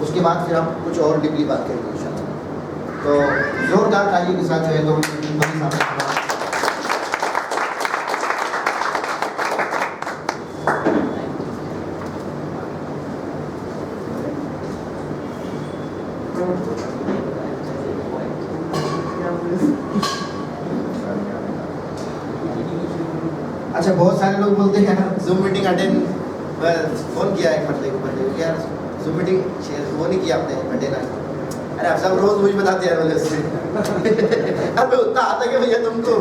उसके बाद फिर हम कुछ और डीपली बात करेंगे इंशाल्लाह। तो जोरदार ताली के साथ जो है तो अच्छा, बहुत सारे लोग बोलते हैं जूम मीटिंग अटेंड, फ़ोन किया है खड़े को यार जूम मीटिंग वो नहीं किया आपने अटेंड। अरे आप सब रोज़ मुझे बताते हैं बोले उससे अरे उतना आता कि भैया तुमको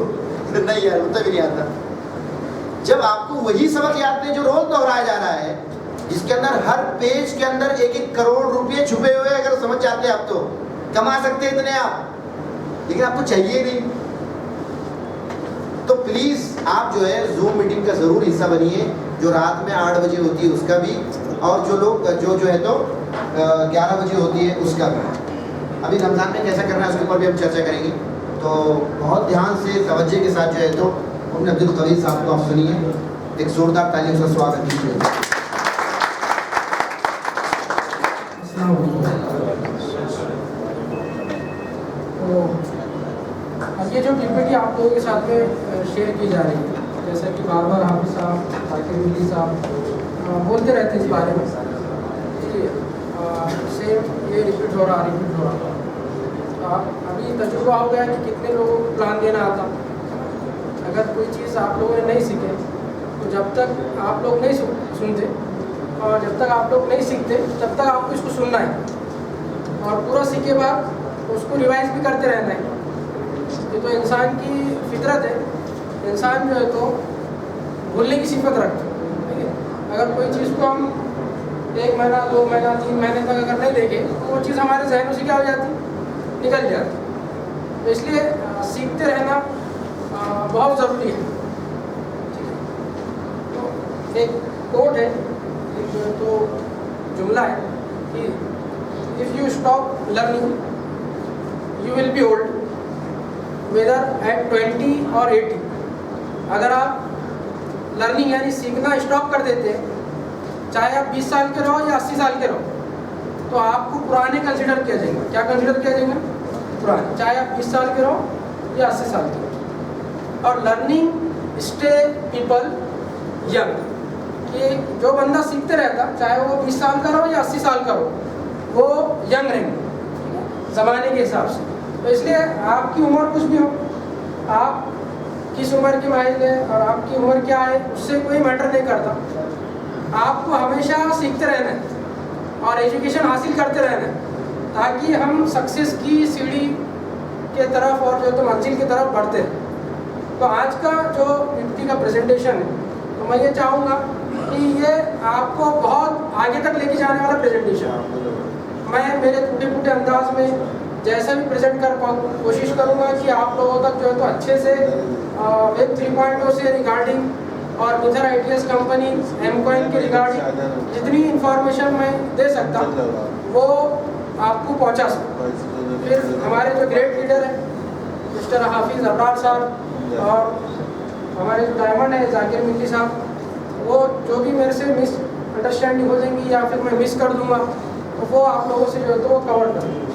नहीं यार, उतना भी नहीं आता। जब आपको वही सबक याद नहीं जो रोज़ दोहराया जा रहा है, जिसके अंदर हर पेज के अंदर 1-1 करोड़ रुपए छुपे हुए, अगर समझ जाते हैं आप तो कमा सकते हैं इतने आप, लेकिन आपको चाहिए नहीं। तो प्लीज़ आप जो है जूम मीटिंग का ज़रूर हिस्सा बनिए, जो रात में 8 बजे होती है उसका भी, और जो लोग जो है तो 11 बजे होती है उसका भी। अभी रमज़ान में कैसा करना है उसके ऊपर भी हम चर्चा करेंगे। तो बहुत ध्यान से तवज्जो के साथ जो है तो अपने अब्दुल कवीर साहब को आप सुनिए, एक जोरदार तालियों से स्वागत कीजिए। ये जो पीपीटी आप लोगों के साथ में शेयर की जा रही है, जैसा कि बार बार हाफिज़ साहब, ताकिर मिली साहब बोलते रहते हैं इस बारे में कि सेम ये रिपीट हो रहा। अभी तजुर्बा हो गया कि कितने लोगों को प्लान देना आता। अगर कोई चीज़ आप लोगों ने नहीं सीखे तो जब तक आप लोग नहीं सुनते और जब तक आप लोग नहीं सीखते तब तक आपको इसको सुनना है और पूरा सीखे बाद उसको रिवाइज भी करते रहना है। ये तो इंसान की फितरत है, इंसान जो है तो भूलने की सिफत रखता है। अगर कोई चीज़ को हम 1 महीना 2 महीना 3 महीने तक अगर नहीं देखें तो वो चीज़ हमारे जहनों से क्या हो जाती, निकल जाती। तो इसलिए सीखते रहना बहुत ज़रूरी है। तो एक कोट है, एक तो जुमला है कि if you stop learning you will be old whether at 20 और 80। अगर आप लर्निंग यानी सीखना स्टॉप कर देते हैं, चाहे आप 20 साल के रहो या 80 साल के रहो, तो आपको पुराने कंसिडर किया जाएगा। क्या कंसिडर किया जाएगा? पुराने, चाहे आप 20 साल के रहो या 80 साल के रहो। और लर्निंग स्टे पीपल यंग, कि जो बंदा सीखते रहता चाहे वो 20 साल का रहो या 80 साल का हो, वो यंग रहेंगे ज़माने के हिसाब से। तो इसलिए आपकी उम्र कुछ भी हो, आप किस उम्र की माइल है और आपकी उम्र क्या है उससे कोई मैटर नहीं करता। आपको हमेशा सीखते रहना है और एजुकेशन हासिल करते रहना है ताकि हम सक्सेस की सीढ़ी के तरफ और जो तो मंजिल की तरफ बढ़ते हैं। तो आज का जो पीपीटी का प्रेजेंटेशन है, तो मैं ये चाहूँगा कि ये आपको बहुत आगे तक लेके जाने वाला प्रेजेंटेशन है। मैं मेरे टूटे फूटे अंदाज में जैसा भी प्रेजेंट कर पाऊँ कोशिश करूँगा कि आप लोगों तक जो है तो अच्छे से वेब 3.0 से रिगार्डिंग और मिथर आईटीएस कंपनी एमकॉइन के रिगार्डिंग जितनी इंफॉर्मेशन मैं दे सकता वो आपको पहुँचा सकूँ। फिर हमारे जो ग्रेट लीडर हैं मिस्टर हाफिज़ अबरार साहब और हमारे जो डायमंड है जाकिर मिल्ली साहब, वो जो भी मेरे से मिस अंडरस्टैंडिंग हो जाएंगी या फिर मैं मिस कर दूंगा तो वो आप लोगों से जो है तो वो कवर कर दूँगा।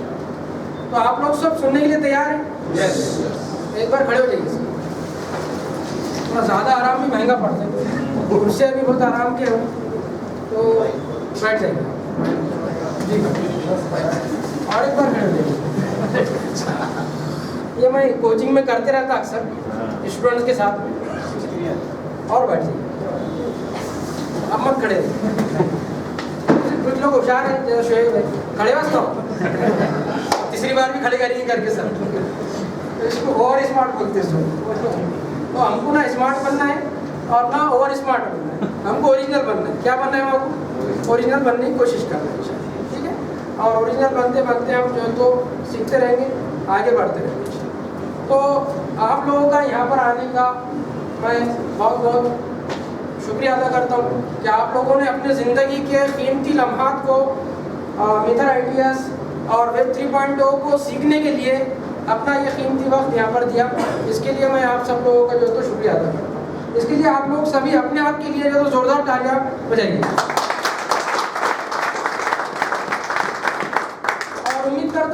तो आप लोग सब सुनने के लिए तैयार हैं? यस। एक बार खड़े हो जाइए। थोड़ा ज़्यादा आराम भी महंगा पड़ता है, कुर्सियाँ भी बहुत आराम के हो तो बैठ जाइए जी। और एक बार खड़े हो जाइए। ये मैं कोचिंग में करते रहता अक्सर स्टूडेंट्स के साथ में। और बैठ जाइए, अब मत खड़े रहिए। कुछ लोग होशियार हैं जैसे शोएब है, खड़े बस तो तीसरी बार भी खड़े करेंगे करके सर, तो इसको ओवर स्मार्ट बोलते हैं। तो हमको ना स्मार्ट बनना है और ना ओवर स्मार्ट बनना है, हमको ओरिजिनल बनना है। क्या बनना है हमको? ओरिजिनल बनने की कोशिश करना है, ठीक है। और ओरिजिनल बनते बनते हम जो है तो सीखते रहेंगे, आगे बढ़ते रहेंगे। तो आप लोगों का यहाँ पर आने का मैं बहुत बहुत शुक्रिया अदा करता हूँ कि आप लोगों ने अपने ज़िंदगी के कीमती लम्हात को मिथर आईटीएस और वेब 3.0 को सीखने के लिए अपना ये कीमती वक्त यहाँ पर दिया। इसके लिए मैं आप सब लोगों का जो है तो शुक्रिया अदा करता हूँ। इसके लिए आप लोग सभी अपने आप के लिए जो तो ज़ोरदार तालियां बजाइए।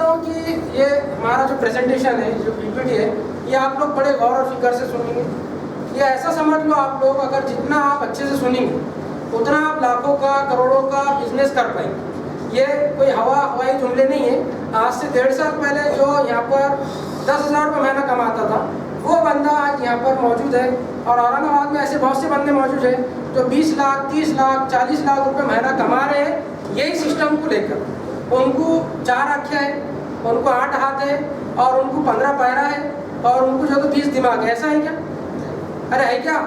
हूँ कि ये हमारा जो प्रेजेंटेशन है, जो पीपीटी है, ये आप लोग बड़े गौर और फिक्र से सुनेंगे। ये ऐसा समझ लो आप लोग, अगर जितना आप अच्छे से सुनेंगे उतना आप लाखों का, करोड़ों का बिजनेस कर पाएंगे। ये कोई हवाई जुमले नहीं है। आज से 1.5 साल पहले जो यहाँ पर 10,000 रुपये महीना कमाता था, वो बंदा आज यहाँ पर मौजूद है। और औरंगाबाद में ऐसे बहुत से बंदे मौजूद हैं जो 20 लाख, 30 लाख, 40 लाख रुपये महीना कमा रहे हैं यही सिस्टम को लेकर। उनको 4 आँखें हैं, उनको 8 हाथ है, और उनको 15 पैरा है, और उनको जो तो 20 दिमाग है। ऐसा है क्या? अरे है क्या?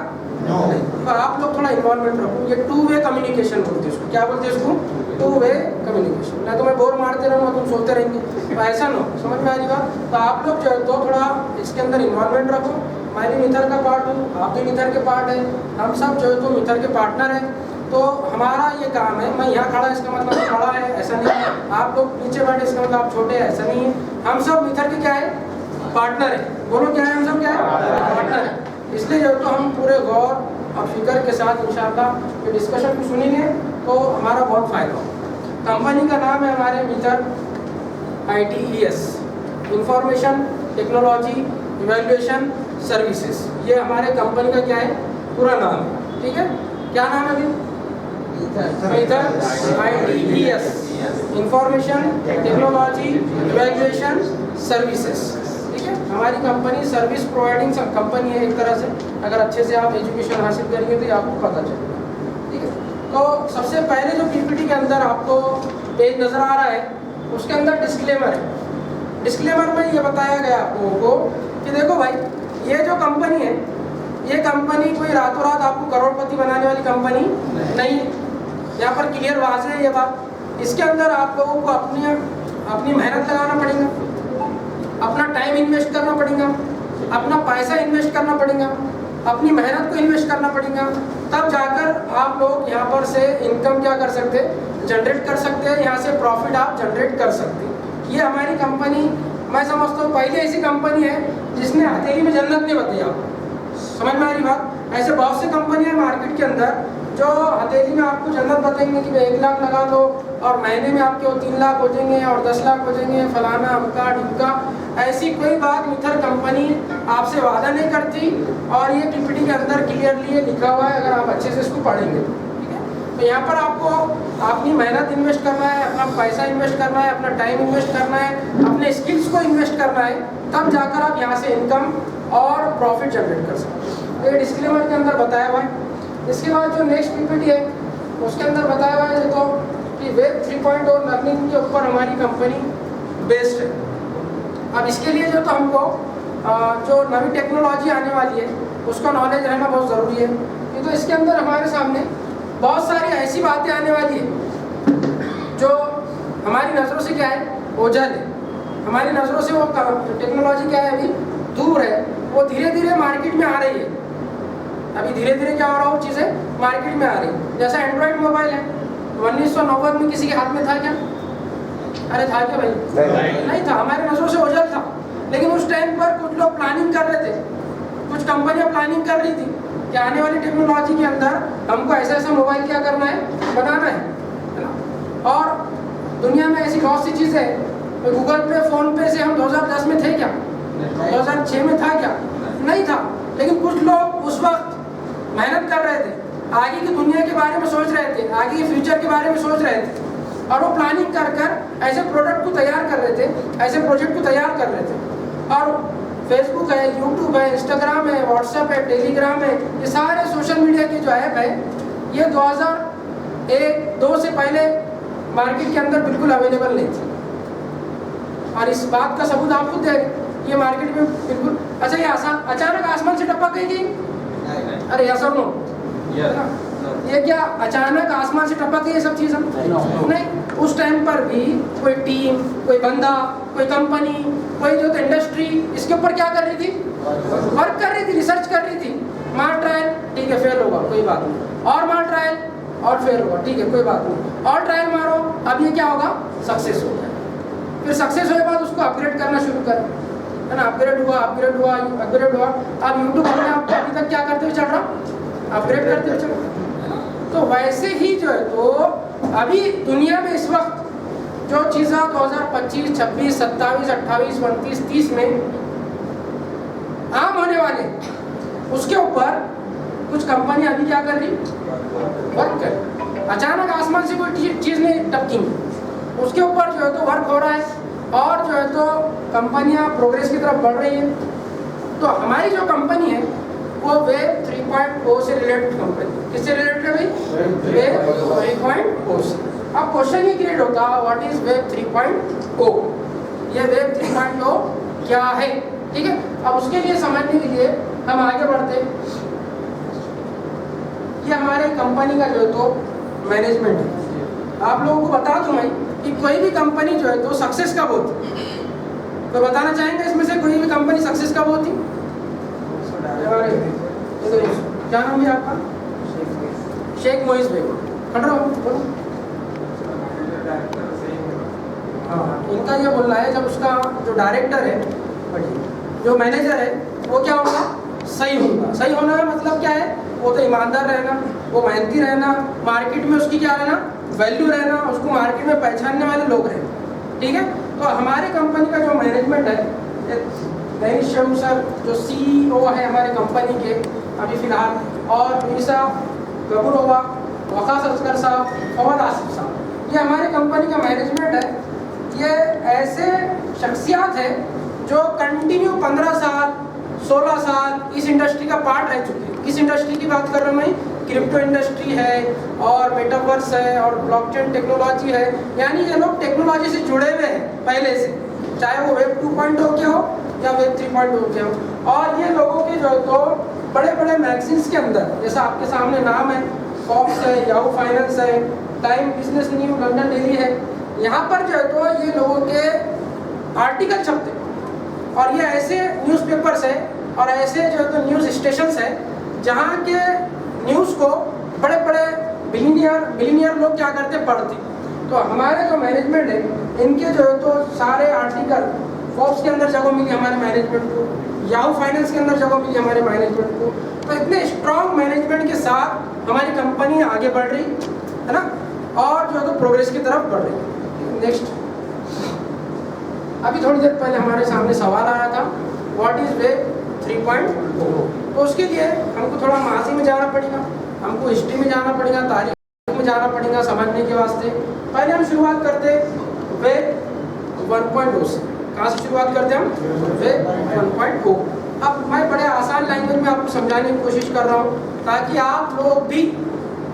तो आप लोग थोड़ा इन्वॉल्वमेंट रखो। ये 2 वे कम्युनिकेशन बोलते हैं इसको। क्या बोलते हैं इसको? 2 वे कम्युनिकेशन। ना तो मैं बोर मारते रहूँगा, तुम सोते रहेंगे, तो ऐसा ना हो। समझ में आ रही बात? तो आप लोग जो है तो थोड़ा इसके अंदर इन्वॉल्वमेंट रखो। मैं भी मिथर का पार्ट हूँ, आप भी मिथर के पार्ट है, हम सब जो है तो मिथर के पार्टनर हैं। तो हमारा ये काम है, मैं यहाँ खड़ा इसका मतलब खड़ा है ऐसा नहीं है, आप लोग नीचे बैठे इसका मतलब आप छोटे हैं ऐसा नहीं है। हम सब मिथर के क्या है? पार्टनर है। बोलो क्या है? हम सब क्या है? पार्टनर है। इसलिए जो तो हम पूरे गौर और फिक्र के साथ इंशाअल्लाह ये डिस्कशन को सुनेंगे तो हमारा बहुत फ़ायदा होगा। कंपनी का नाम है हमारे मिथर ITES, information technology evaluation services. ये हमारे कंपनी का क्या है? पूरा नाम है। ठीक है, क्या नाम है? मिथर ITES, information technology evaluation services. ठीक है, हमारी कंपनी सर्विस प्रोवाइडिंग कंपनी है एक तरह से। अगर अच्छे से आप एजुकेशन हासिल करेंगे तो ये आपको पता चलेगा। ठीक है, तो सबसे पहले जो पीपीटी के अंदर आपको पेज नज़र आ रहा है उसके अंदर डिस्क्लेमर है। डिस्क्लेमर में ये बताया गया आप लोगों को कि देखो भाई, ये जो कंपनी है, ये कंपनी कोई रातों रात आपको करोड़पति बनाने वाली कंपनी नहीं है। यहाँ पर क्लियर वाज़ेह है ये बात। इसके अंदर आप लोगों को अपनी मेहनत लगाना पड़ेगा, अपना टाइम इन्वेस्ट करना पड़ेगा, अपना पैसा इन्वेस्ट करना पड़ेगा, अपनी मेहनत को इन्वेस्ट करना पड़ेगा, तब जाकर आप लोग यहाँ पर से इनकम क्या कर सकते हैं? जनरेट कर सकते हैं। यहाँ से प्रॉफिट आप जनरेट कर सकते हैं। ये हमारी कंपनी, मैं समझता हूँ पहली ऐसी कंपनी है जिसने हथेली में जन्नत नहीं बताई आपको। समझ में आ रही बात? ऐसे बहुत से कंपनियाँ मार्केट के अंदर जो हथेली में आपको जन्नत बताएंगे कि भाई 1 लाख लगा दो और महीने में आपके वो 3 लाख हो जाएंगे और 10 लाख हो जाएंगे, फलाना अमका ढुमका। ऐसी कोई बात मिथर कंपनी आपसे वादा नहीं करती। और ये पीपीटी के अंदर क्लियरली लिखा हुआ है, अगर आप अच्छे से इसको पढ़ेंगे। ठीक है, तो यहाँ पर आपको अपनी मेहनत इन्वेस्ट करना है, अपना पैसा इन्वेस्ट करना है, अपना टाइम इन्वेस्ट करना है, अपने स्किल्स को इन्वेस्ट करना है, तब जाकर आप यहाँ से इनकम और प्रॉफिट जनरेट कर सकते हैं। ये डिस्क्लेमर के अंदर बताया हुआ है। इसके बाद जो नेक्स्ट पीपीटी है उसके अंदर बताया हुआ है तो कि वेब 3.0 लर्निंग के ऊपर हमारी कंपनी बेस्ड है। अब इसके लिए जो तो हमको जो नई टेक्नोलॉजी आने वाली है उसका नॉलेज रहना बहुत ज़रूरी है। ये तो इसके अंदर हमारे सामने बहुत सारी ऐसी बातें आने वाली है जो हमारी नज़रों से क्या है? ओझल है। हमारी नज़रों से वो टेक्नोलॉजी क्या है? अभी दूर है, वो धीरे धीरे मार्केट में आ रही है। अभी धीरे धीरे क्या हो रहा है? वो चीज़ें मार्केट में आ रही है। जैसा एंड्रॉयड मोबाइल है, 1990 में किसी के हाथ में था क्या? अरे था क्या भाई? नहीं था। हमारी नज़रों से ओझल था। लेकिन उस टाइम पर कुछ लोग प्लानिंग कर रहे थे, कुछ कंपनियां प्लानिंग कर रही थी कि आने वाली टेक्नोलॉजी के अंदर हमको ऐसा ऐसा मोबाइल क्या करना है? बनाना है ना। और दुनिया में ऐसी बहुत सी चीज़ें हैं। गूगल पे, फ़ोन पे से हम 2010 में थे क्या? 2006 में था क्या? नहीं था। लेकिन कुछ लोग उस वक्त मेहनत कर रहे थे, आगे की दुनिया के बारे में सोच रहे थे, आगे के फ्यूचर के बारे में सोच रहे थे, और वो प्लानिंग कर ऐसे प्रोडक्ट को तैयार कर रहे थे, ऐसे प्रोजेक्ट को तैयार कर रहे थे। और फेसबुक है, यूट्यूब है, इंस्टाग्राम है, व्हाट्सएप है, टेलीग्राम है, ये सारे सोशल मीडिया के जो ऐप है ये 2001-2 से पहले मार्केट के अंदर बिल्कुल अवेलेबल नहीं थी। और इस बात का सबूत आप खुद देख, ये मार्केट में बिल्कुल अच्छा ये अचानक आसमान से टपक गई। अरे ऐसा नो, ये क्या अचानक आसमान से टपक गई ये सब चीज़? नहीं। उस टाइम पर भी कोई टीम, कोई बंदा, कोई कंपनी, कोई जो इंडस्ट्री इसके ऊपर क्या कर रही थी? वर्क कर रही थी, रिसर्च कर रही थी। मार ट्रायल, ठीक है फेल होगा कोई बात नहीं, और मार ट्रायल और फेल होगा, ठीक है कोई बात नहीं, और ट्रायल मारो, अब ये क्या होगा? सक्सेस होगा। फिर सक्सेस होने के बाद उसको अपग्रेड करना शुरू करें, है ना। अपग्रेड हुआ, अपग्रेड हुआ, अपग्रेड हुआ। अब यूट्यूब अपने आप को अभी तक क्या करते हुए चल रहा? अपग्रेड करते हुए चल रहा। तो वैसे ही जो है तो अभी दुनिया में इस वक्त जो चीज़ें 2025, 26, 27, 28, 29, 30 में आम होने वाले, उसके ऊपर कुछ कंपनी अभी क्या कर रही, वर्क कर। अचानक आसमान से कोई चीज़ नहीं टपकी, उसके ऊपर जो है तो वर्क हो रहा है और जो है तो कंपनियां प्रोग्रेस की तरफ बढ़ रही हैं। तो हमारी जो कंपनी है वो वेब 3.0 से रिलेटेड कंपनी, किससे रिलेटेड है भाई, वेब 3.0 से। अब क्वेश्चन ये क्रिएट होता है व्हाट इज वेब 3.0, ये वेब 3.0 क्या है, ठीक है। अब उसके लिए समझने के लिए हम आगे बढ़ते। ये हमारे कंपनी का जो है तो मैनेजमेंट है। आप लोगों को बता दूं मैं कि कोई भी कंपनी जो है तो सक्सेस कब होती, तो बताना चाहेंगे इसमें से कोई भी कंपनी सक्सेस कब होती? क्या नाम है आपका? शेख मोइज भाई, खड़ रहा हूँ। हाँ, इनका ये बोलना है जब उसका जो डायरेक्टर है, जो मैनेजर है, वो क्या होगा, सही होगा। सही होना का मतलब क्या है, वो तो ईमानदार रहना, वो मेहनती रहना, मार्केट में उसकी क्या रहना, वैल्यू रहना, उसको मार्केट में पहचानने वाले लोग रहना, ठीक है। तो हमारे कंपनी का जो मैनेजमेंट है, दनीश शर्मा सर जो CEO है हमारे कंपनी के अभी फिलहाल, और मीसा गबुरोवा, वकास असगर साहब, फवाद आसिफ साहब, ये हमारे कंपनी का मैनेजमेंट है। ये ऐसे शख्सियत है जो कंटिन्यू 15 साल 16 साल इस इंडस्ट्री का पार्ट रह चुके हैं। किस इंडस्ट्री की बात कर रहा हूँ मैं, क्रिप्टो इंडस्ट्री है और मेटावर्स है और ब्लॉकचेन टेक्नोलॉजी है, यानी ये लोग टेक्नोलॉजी से जुड़े हुए हैं पहले से, चाहे वो वेब 2.0 के हो या वेब 3.0 के हो। और ये लोगों के जो है तो बड़े बड़े मैगजीन्स के अंदर, जैसा आपके सामने नाम है, फॉक्स है, याहू फाइनेंस है, time business new, London daily है, यहाँ पर जो है तो ये लोगों के आर्टिकल छपते। और ये ऐसे न्यूज़पेपर्स है और ऐसे जो है तो न्यूज़ स्टेशंस है जहाँ के न्यूज़ को बड़े बड़े बिलियनियर लोग क्या करते, पढ़ते। तो हमारे जो मैनेजमेंट है, इनके जो है तो सारे आर्टिकल फॉक्स के अंदर जगह मिली हमारे मैनेजमेंट को, याहू फाइनेंस के अंदर जगह मिली हमारे मैनेजमेंट को। तो इतने स्ट्रॉन्ग मैनेजमेंट के साथ हमारी कंपनी आगे बढ़ रही है ना, और जो है तो प्रोग्रेस की तरफ बढ़ रही। नेक्स्ट, अभी थोड़ी देर पहले हमारे सामने सवाल आया था व्हाट इज वेब 3.0। तो उसके लिए हमको थोड़ा माजी में जाना पड़ेगा, हमको हिस्ट्री में जाना पड़ेगा, तारीख में जाना पड़ेगा समझने के वास्ते। पहले हम शुरुआत करते वेब 1.0 से। कहाँ से शुरुआत करते हैं हम, वेब 1.0। अब मैं बड़े आसान लैंग्वेज में आपको समझाने की कोशिश कर रहा हूँ ताकि आप लोग भी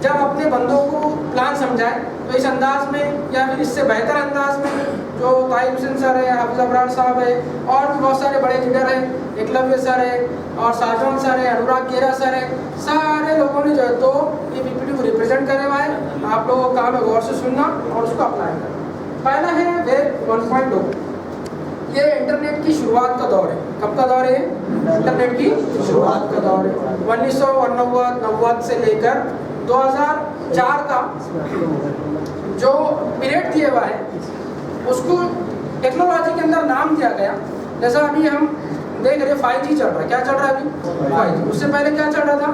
जब अपने बंदों को प्लान समझाएं तो इस अंदाज में या फिर इससे बेहतर अंदाज में, जो ताहिर हुसैन सर है, हाफिज अबरार साहब है और भी बहुत सारे बड़े लीडर हैं, एकलव्य सर है और शाहजहान सर है, अनुराग गेरा सर है, सारे लोगों ने जो है तो ये PPT को रिप्रेजेंट करे हुआ है। आप लोगों का काम है गौर से सुनना और उसको अप्लाई करना। पहला है वेब 1.0। ये इंटरनेट की शुरुआत का दौर है। कब का दौर है? इंटरनेट की शुरुआत का दौर है। 1990 से लेकर 2004 का जो पीरियड दिया हुआ है उसको टेक्नोलॉजी के अंदर नाम दिया गया। जैसा अभी हम देख रहे 5G चल रहा है, क्या चल रहा है अभी 5G। उससे पहले क्या चल रहा था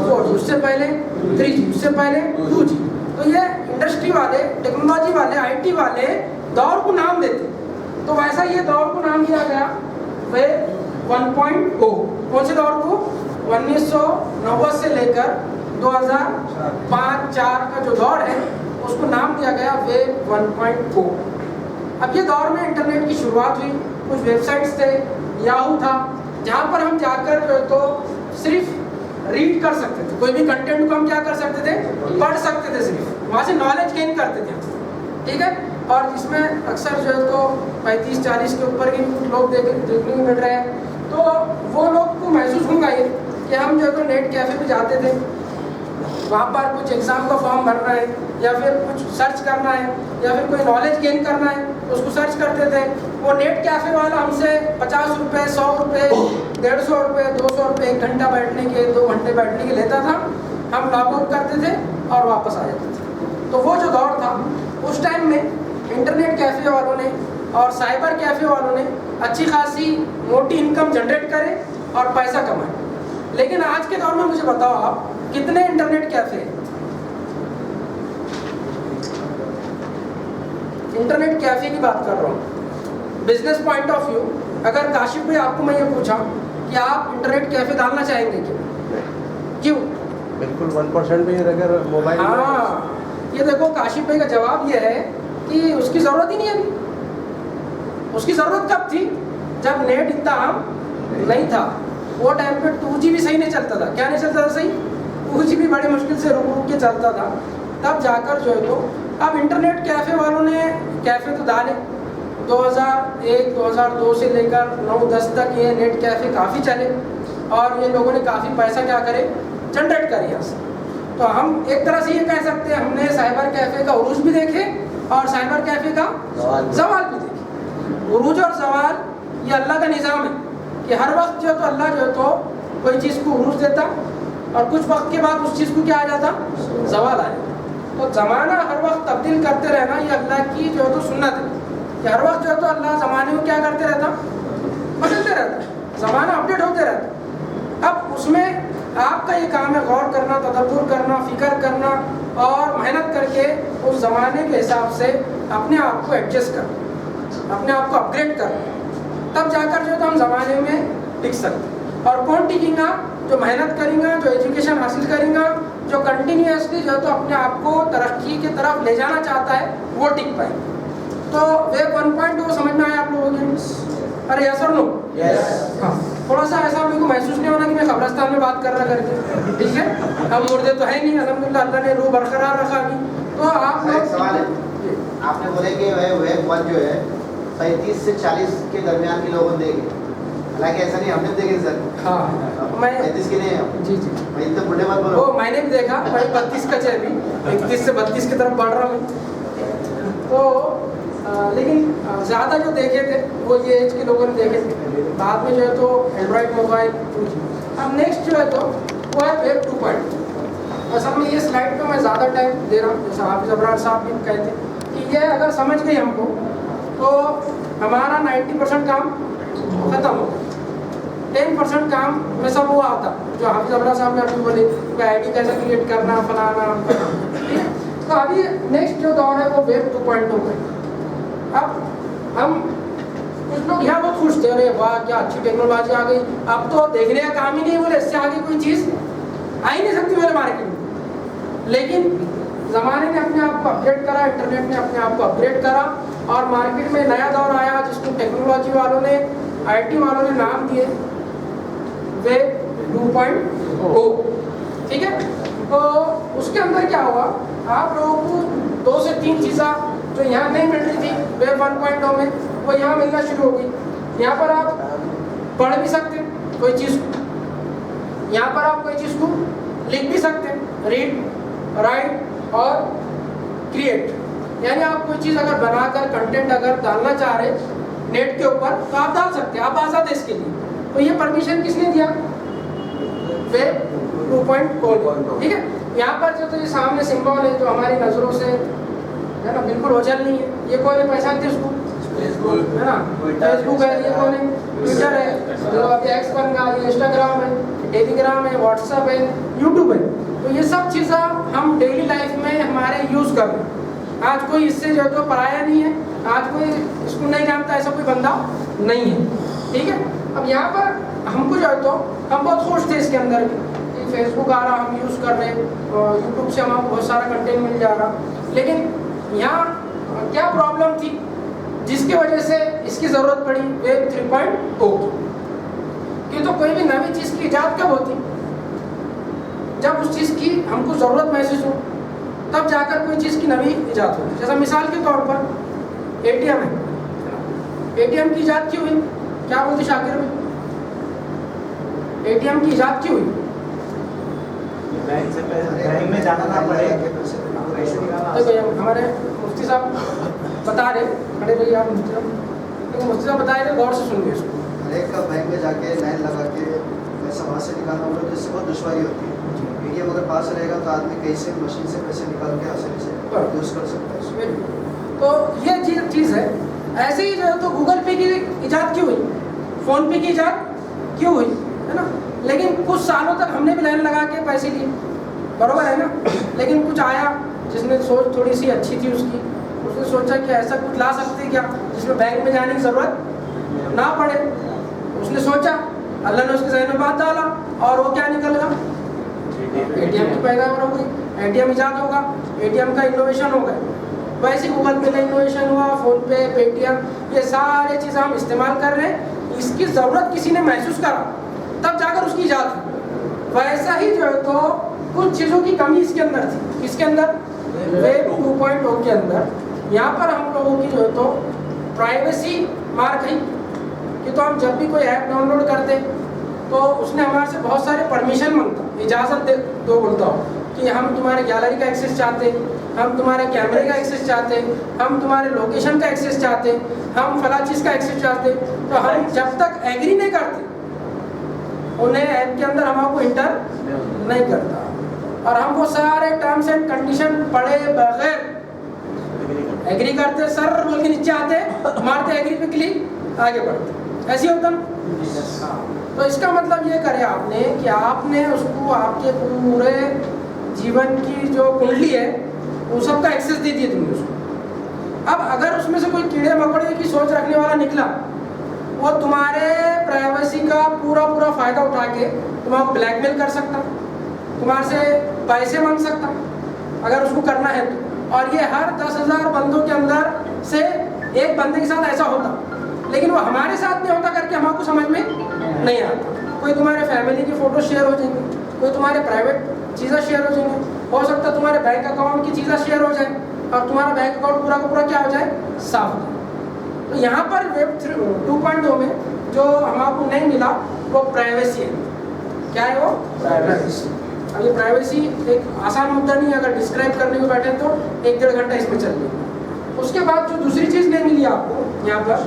4G, उससे पहले 3G, उससे पहले 2G। तो ये इंडस्ट्री वाले, टेक्नोलॉजी वाले, IT वाले दौर को नाम देते, तो वैसा ये दौर को नाम दिया गया वेब 1.0। कौन से दौर को? 1990 से लेकर 2005-4 का जो दौर है उसको नाम दिया गया वेब 1.0। अब ये दौर में इंटरनेट की शुरुआत हुई, कुछ वेबसाइट्स थे, याहू था, जहाँ पर हम जाकर जो है तो सिर्फ रीड कर सकते थे, कोई भी कंटेंट को हम क्या कर सकते थे, पढ़ सकते थे, सिर्फ वहाँ से नॉलेज गेन करते थे, ठीक है। और इसमें अक्सर जो है तो 35-40 के ऊपर के लोग देखने को मिल रहे हैं। तो वो लोग को महसूस होगा ये कि हम जो है तो नेट कैफ़े पे जाते थे, वहाँ पर कुछ एग्ज़ाम का फॉर्म भरना है या फिर कुछ सर्च करना है या फिर कोई नॉलेज गेन करना है तो उसको सर्च करते थे। वो नेट कैफ़े वाला हमसे 50 रुपये, 100 रुपये, 150 रुपये, 200 रुपये 1 घंटा बैठने के, 2 घंटे बैठने के लेता था। हम लॉग आउट करते थे और वापस आ जाते थे। तो वो जो दौर था, उस टाइम में इंटरनेट कैफ़े वालों ने और साइबर कैफ़े वालों ने अच्छी खासी मोटी इनकम जनरेट करे और पैसा कमाए। लेकिन आज के दौर में मुझे बताओ आप कितने इंटरनेट कैफ़े हैं? इंटरनेट कैफ़े की बात कर रहा हूँ। बिजनेस पॉइंट ऑफ व्यू, अगर काशिफ भाई आपको मैं ये पूछा कि आप इंटरनेट कैफ़े डालना चाहेंगे क्यों? बिल्कुल 1% भी अगर मोबाइल हाँ, ये देखो काशिफ भाई का जवाब ये है कि उसकी ज़रूरत ही नहीं है अभी। उसकी ज़रूरत कब थी? जब नेट इतना आम नहीं था। वो टाइम पे 2G भी सही नहीं चलता था। क्या नहीं चलता था सही? 2G भी बड़ी मुश्किल से रुक रुक के चलता था। तब जाकर जो है तो अब इंटरनेट कैफ़े वालों ने कैफ़े तो डाले 2001-2002 से लेकर 9-10 तक ये नेट कैफ़े काफ़ी चले और ये लोगों ने काफ़ी पैसा क्या करे जनरेट करे यहाँ से। तो हम एक तरह से ये कह सकते हैं हमने साइबर कैफ़े का उरूज भी देखे और साइबर कैफ़े का ज़वाल भी देखे। उरूज और ज़वाल ये अल्लाह का निज़ाम है कि हर वक्त जो है तो अल्लाह जो है तो कोई चीज़ को उरूज देता और कुछ वक्त के बाद उस चीज़ को क्या आ जाता? ज़वाल आ जाता। तो ज़माना हर वक्त तब्दील करते रहना ये अल्लाह की जो है तो सुन्नत है कि हर वक्त जो है तो अल्लाह ज़माने को क्या करते रहता? बदलते रहता, ज़माना अपडेट होते रहता। अब उसमें आपका ये काम है गौर करना, तदब्बुर करना, फ़िक्र करना और मेहनत करके उस ज़माने के हिसाब से अपने आप को एडजस्ट करना, अपने आप को अपग्रेड करना, तब जाकर जो है तो हम ज़माने में टिक सकते। और कौन टिकेगा? जो मेहनत करेगा, जो एजुकेशन हासिल करेगा, जो कंटिन्यूसली जो है तो अपने आप को तरक्की की तरफ ले जाना चाहता है वो टिक पाए। तो वेब 1.2 समझ में आया आप लोगों को? अरे यस और नो? हाँ, थोड़ा सा ऐसा मेरे को महसूस नहीं होना कि मैं कब्रिस्तान में बात कर रहा करके, ठीक है? हम मुर्दे तो है नहीं, अल्हम्दुलिल्लाह अल्लाह ने रूह बरकरार रखा अभी। तो आप एक सवाल है, आपने बोले कि वेब 1 जो है 35 से 40 के दरमियान के लोगों ने देखे, हालांकि ऐसा नहीं, हमने देखे सर। हाँ, मैं 35 के नहीं है जी भाई, इतना बुढ़े मत बोलो। वो मैंने भी देखा, मैं 32 का चाहिए अभी, 31 से 32 की तरफ बढ़ रहा हूँ। तो लेकिन ज़्यादा जो देखे थे वो ये एज के लोगों ने देखे थे। बाद में जो है तो एंड्रॉयड मोबाइल 2G। अब नेक्स्ट जो है तो वो है वेब 2.0। असल में ये स्लाइड पे मैं ज़्यादा टाइम दे रहा हूँ, जैसा हाफिज़ अबरार साहब भी कहते कि ये अगर समझ गई हमको तो हमारा 90% काम ख़त्म हो गया। 10% काम में सब वो आता जो हाफिज़ अबरार साहब ने अभी बोले कि ID कैसे क्रिएट करना, फलाना, ठीक है। तो अभी नेक्स्ट जो दौर है वो वेब 2.0 है। अब हम कुछ लोग यहाँ बहुत खुश थे, अरे वाह क्या अच्छी टेक्नोलॉजी आ गई, अब तो देखने का काम ही नहीं, बोले इससे आगे कोई चीज़ आ ही नहीं सकती मेरे मार्केट में। लेकिन ज़माने ने अपने आप को अपग्रेड करा, इंटरनेट ने अपने आप को अपग्रेड करा और मार्केट में नया दौर आया जिसको टेक्नोलॉजी वालों ने, IT वालों ने नाम दिए वेब 2.0, ठीक है। तो उसके अंदर क्या हुआ, आप लोगों को 2 से 3 चीज़ें जो यहाँ नहीं मिल रही थी वेब 1.0 में वो यहाँ मिलना शुरू हो गई। यहाँ पर आप पढ़ भी सकते हैं कोई चीज़ को, यहाँ पर आप कोई चीज़ को लिख भी सकते हैं, रीड, राइट और क्रिएट। यानी आप कोई चीज़ अगर बनाकर कंटेंट अगर डालना चाह रहे नेट के ऊपर तो आप डाल सकते हैं, आप आज़ाद है इसके लिए। तो ये परमिशन किसने दिया? वेब 2.0, ठीक है। यहाँ पर जो तो ये सामने सिंबल है जो हमारी नज़रों से है ना बिल्कुल ओझल नहीं है, ये कौन है, पहचानते उसको? फेसबुक है ना, फेसबुक है, ये कौन है? ट्विटर है, जो अभी एक्स बन गया, ये इंस्टाग्राम है, टेलीग्राम है, व्हाट्सएप है, यूट्यूब है। तो ये सब चीज़ें हम डेली लाइफ में हमारे यूज़ कर रहे हैं। आज कोई इससे जो तो पराया नहीं है, आज कोई इसको नहीं जानता, ऐसा कोई बंदा नहीं है, ठीक है। अब यहाँ पर हमको जो है तो हम बहुत खुश थे इसके अंदर कि फेसबुक आ रहा, हम यूज़ कर रहे हैं, यूट्यूब से हमें बहुत सारा कंटेंट मिल जा रहा। लेकिन यहाँ क्या प्रॉब्लम थी जिसकी वजह से इसकी ज़रूरत पड़ी वेब 3.0 की? तो कोई भी नई चीज़ की इजाद कब होती? जब उस चीज़ की हमको ज़रूरत महसूस हो तब जाकर कोई चीज़ की नई इजाद होती। जैसा मिसाल के तौर पर ATM है, ATM की इजाद क्यों हुई? क्या बोलते शाकिर भाई, ATM की इजाद क्यों हुई? बैंक में जाना ना पड़े, तो हमारे मुफ्ती साहब बता रहे, खड़े रहिए आप मुफ्ती साहब, तो मुफ्ती साहब बता रहे, गौर से सुनिए इसको। हर एक का बैंक में जाके लाइन लगा के पैसा वहाँ से निकालना होगा तो इससे बहुत दुश्वारी होती है। ATM अगर पास रहेगा तो आदमी कहीं से मशीन से पैसे निकाल के आसानी से यूज़ कर सकता है उसको। तो ये चीज़ है। ऐसे ही जो है तो गूगल पे की इजाद क्यों हुई, फ़ोन पे की इजाद क्यों हुई, है ना। लेकिन कुछ सालों तक हमने भी लाइन लगा के पैसे लिए, बराबर है ना। लेकिन कुछ आया जिसने सोच थोड़ी सी अच्छी थी उसकी, उसने सोचा कि ऐसा कुछ ला सकते क्या जिसमें बैंक में जाने की ज़रूरत ना पड़े। उसने सोचा, अल्लाह ने उसके जहन में बात डाला और वो क्या निकल गया, एटीएम की पैदावार हो गई। एटीएम ईजाद होगा, एटीएम का इनोवेशन हो गया। वैसे गूगल पे का इनोवेशन हुआ, फ़ोन पे, पेटीएम, ये सारे चीज़ें हम इस्तेमाल कर रहे हैं। इसकी ज़रूरत किसी ने महसूस करा तब जाकर उसकी ईजाद हुई। वैसा ही जो है तो कुछ चीज़ों की कमी इसके अंदर थी। इसके अंदर वेब 2.0 के अंदर यहाँ पर हम लोगों की जो है तो प्राइवेसी मार गई कि तो हम जब भी कोई ऐप डाउनलोड करते तो उसने हमारे से बहुत सारे परमिशन मांगता, इजाज़त दे दो बोलता हो कि हम तुम्हारे गैलरी का एक्सेस चाहते, हम तुम्हारे कैमरे का एक्सेस चाहते, हम तुम्हारे लोकेशन का एक्सेस चाहते, हम फला चीज़ का एक्सेस चाहते। तो हम जब तक एग्री नहीं करते उन्हें ऐप के अंदर हमको इंटर नहीं करता, और हम वो सारे टर्म्स एंड कंडीशन पढ़े बगैर एग्री करते, सर बोल के नीचे आते, मारते एग्री पे क्लिक, आगे बढ़ते। ऐसे होता ना। तो इसका मतलब ये करे आपने कि आपने उसको आपके पूरे जीवन की जो कुंडली है वो सबका एक्सेस दे दिए तुमने उसको। अब अगर उसमें से कोई कीड़े मकोड़े की सोच रखने वाला निकला, वो तुम्हारे प्राइवेसी का पूरा फ़ायदा उठा के तुम्हारा ब्लैकमेल कर सकता, तुम्हारे से पैसे मांग सकता अगर उसको करना है तो। और ये हर 10,000 बंदों के अंदर से एक बंदे के साथ ऐसा होता, लेकिन वो हमारे साथ नहीं होता करके हमको समझ में नहीं आता। कोई तुम्हारे फैमिली की फ़ोटो शेयर हो जाएंगे, कोई तुम्हारे प्राइवेट चीज़ें शेयर हो जाएंगे, हो सकता है तुम्हारे बैंक अकाउंट की चीज़ें शेयर हो जाए और तुम्हारा बैंक अकाउंट पूरा का पूरा क्या हो जाए, साफ हो जाए। तो यहाँ पर वेब 2.0 में जो हमको नहीं मिला वो प्राइवेसी है। क्या है वो? प्राइवेसी। अब ये प्राइवेसी एक आसान मुद्दा नहीं है, अगर डिस्क्राइब करने को बैठे तो 1-1.5 घंटा इसमें चल जाएगा। उसके बाद जो दूसरी चीज़ नहीं मिली आपको यहाँ पर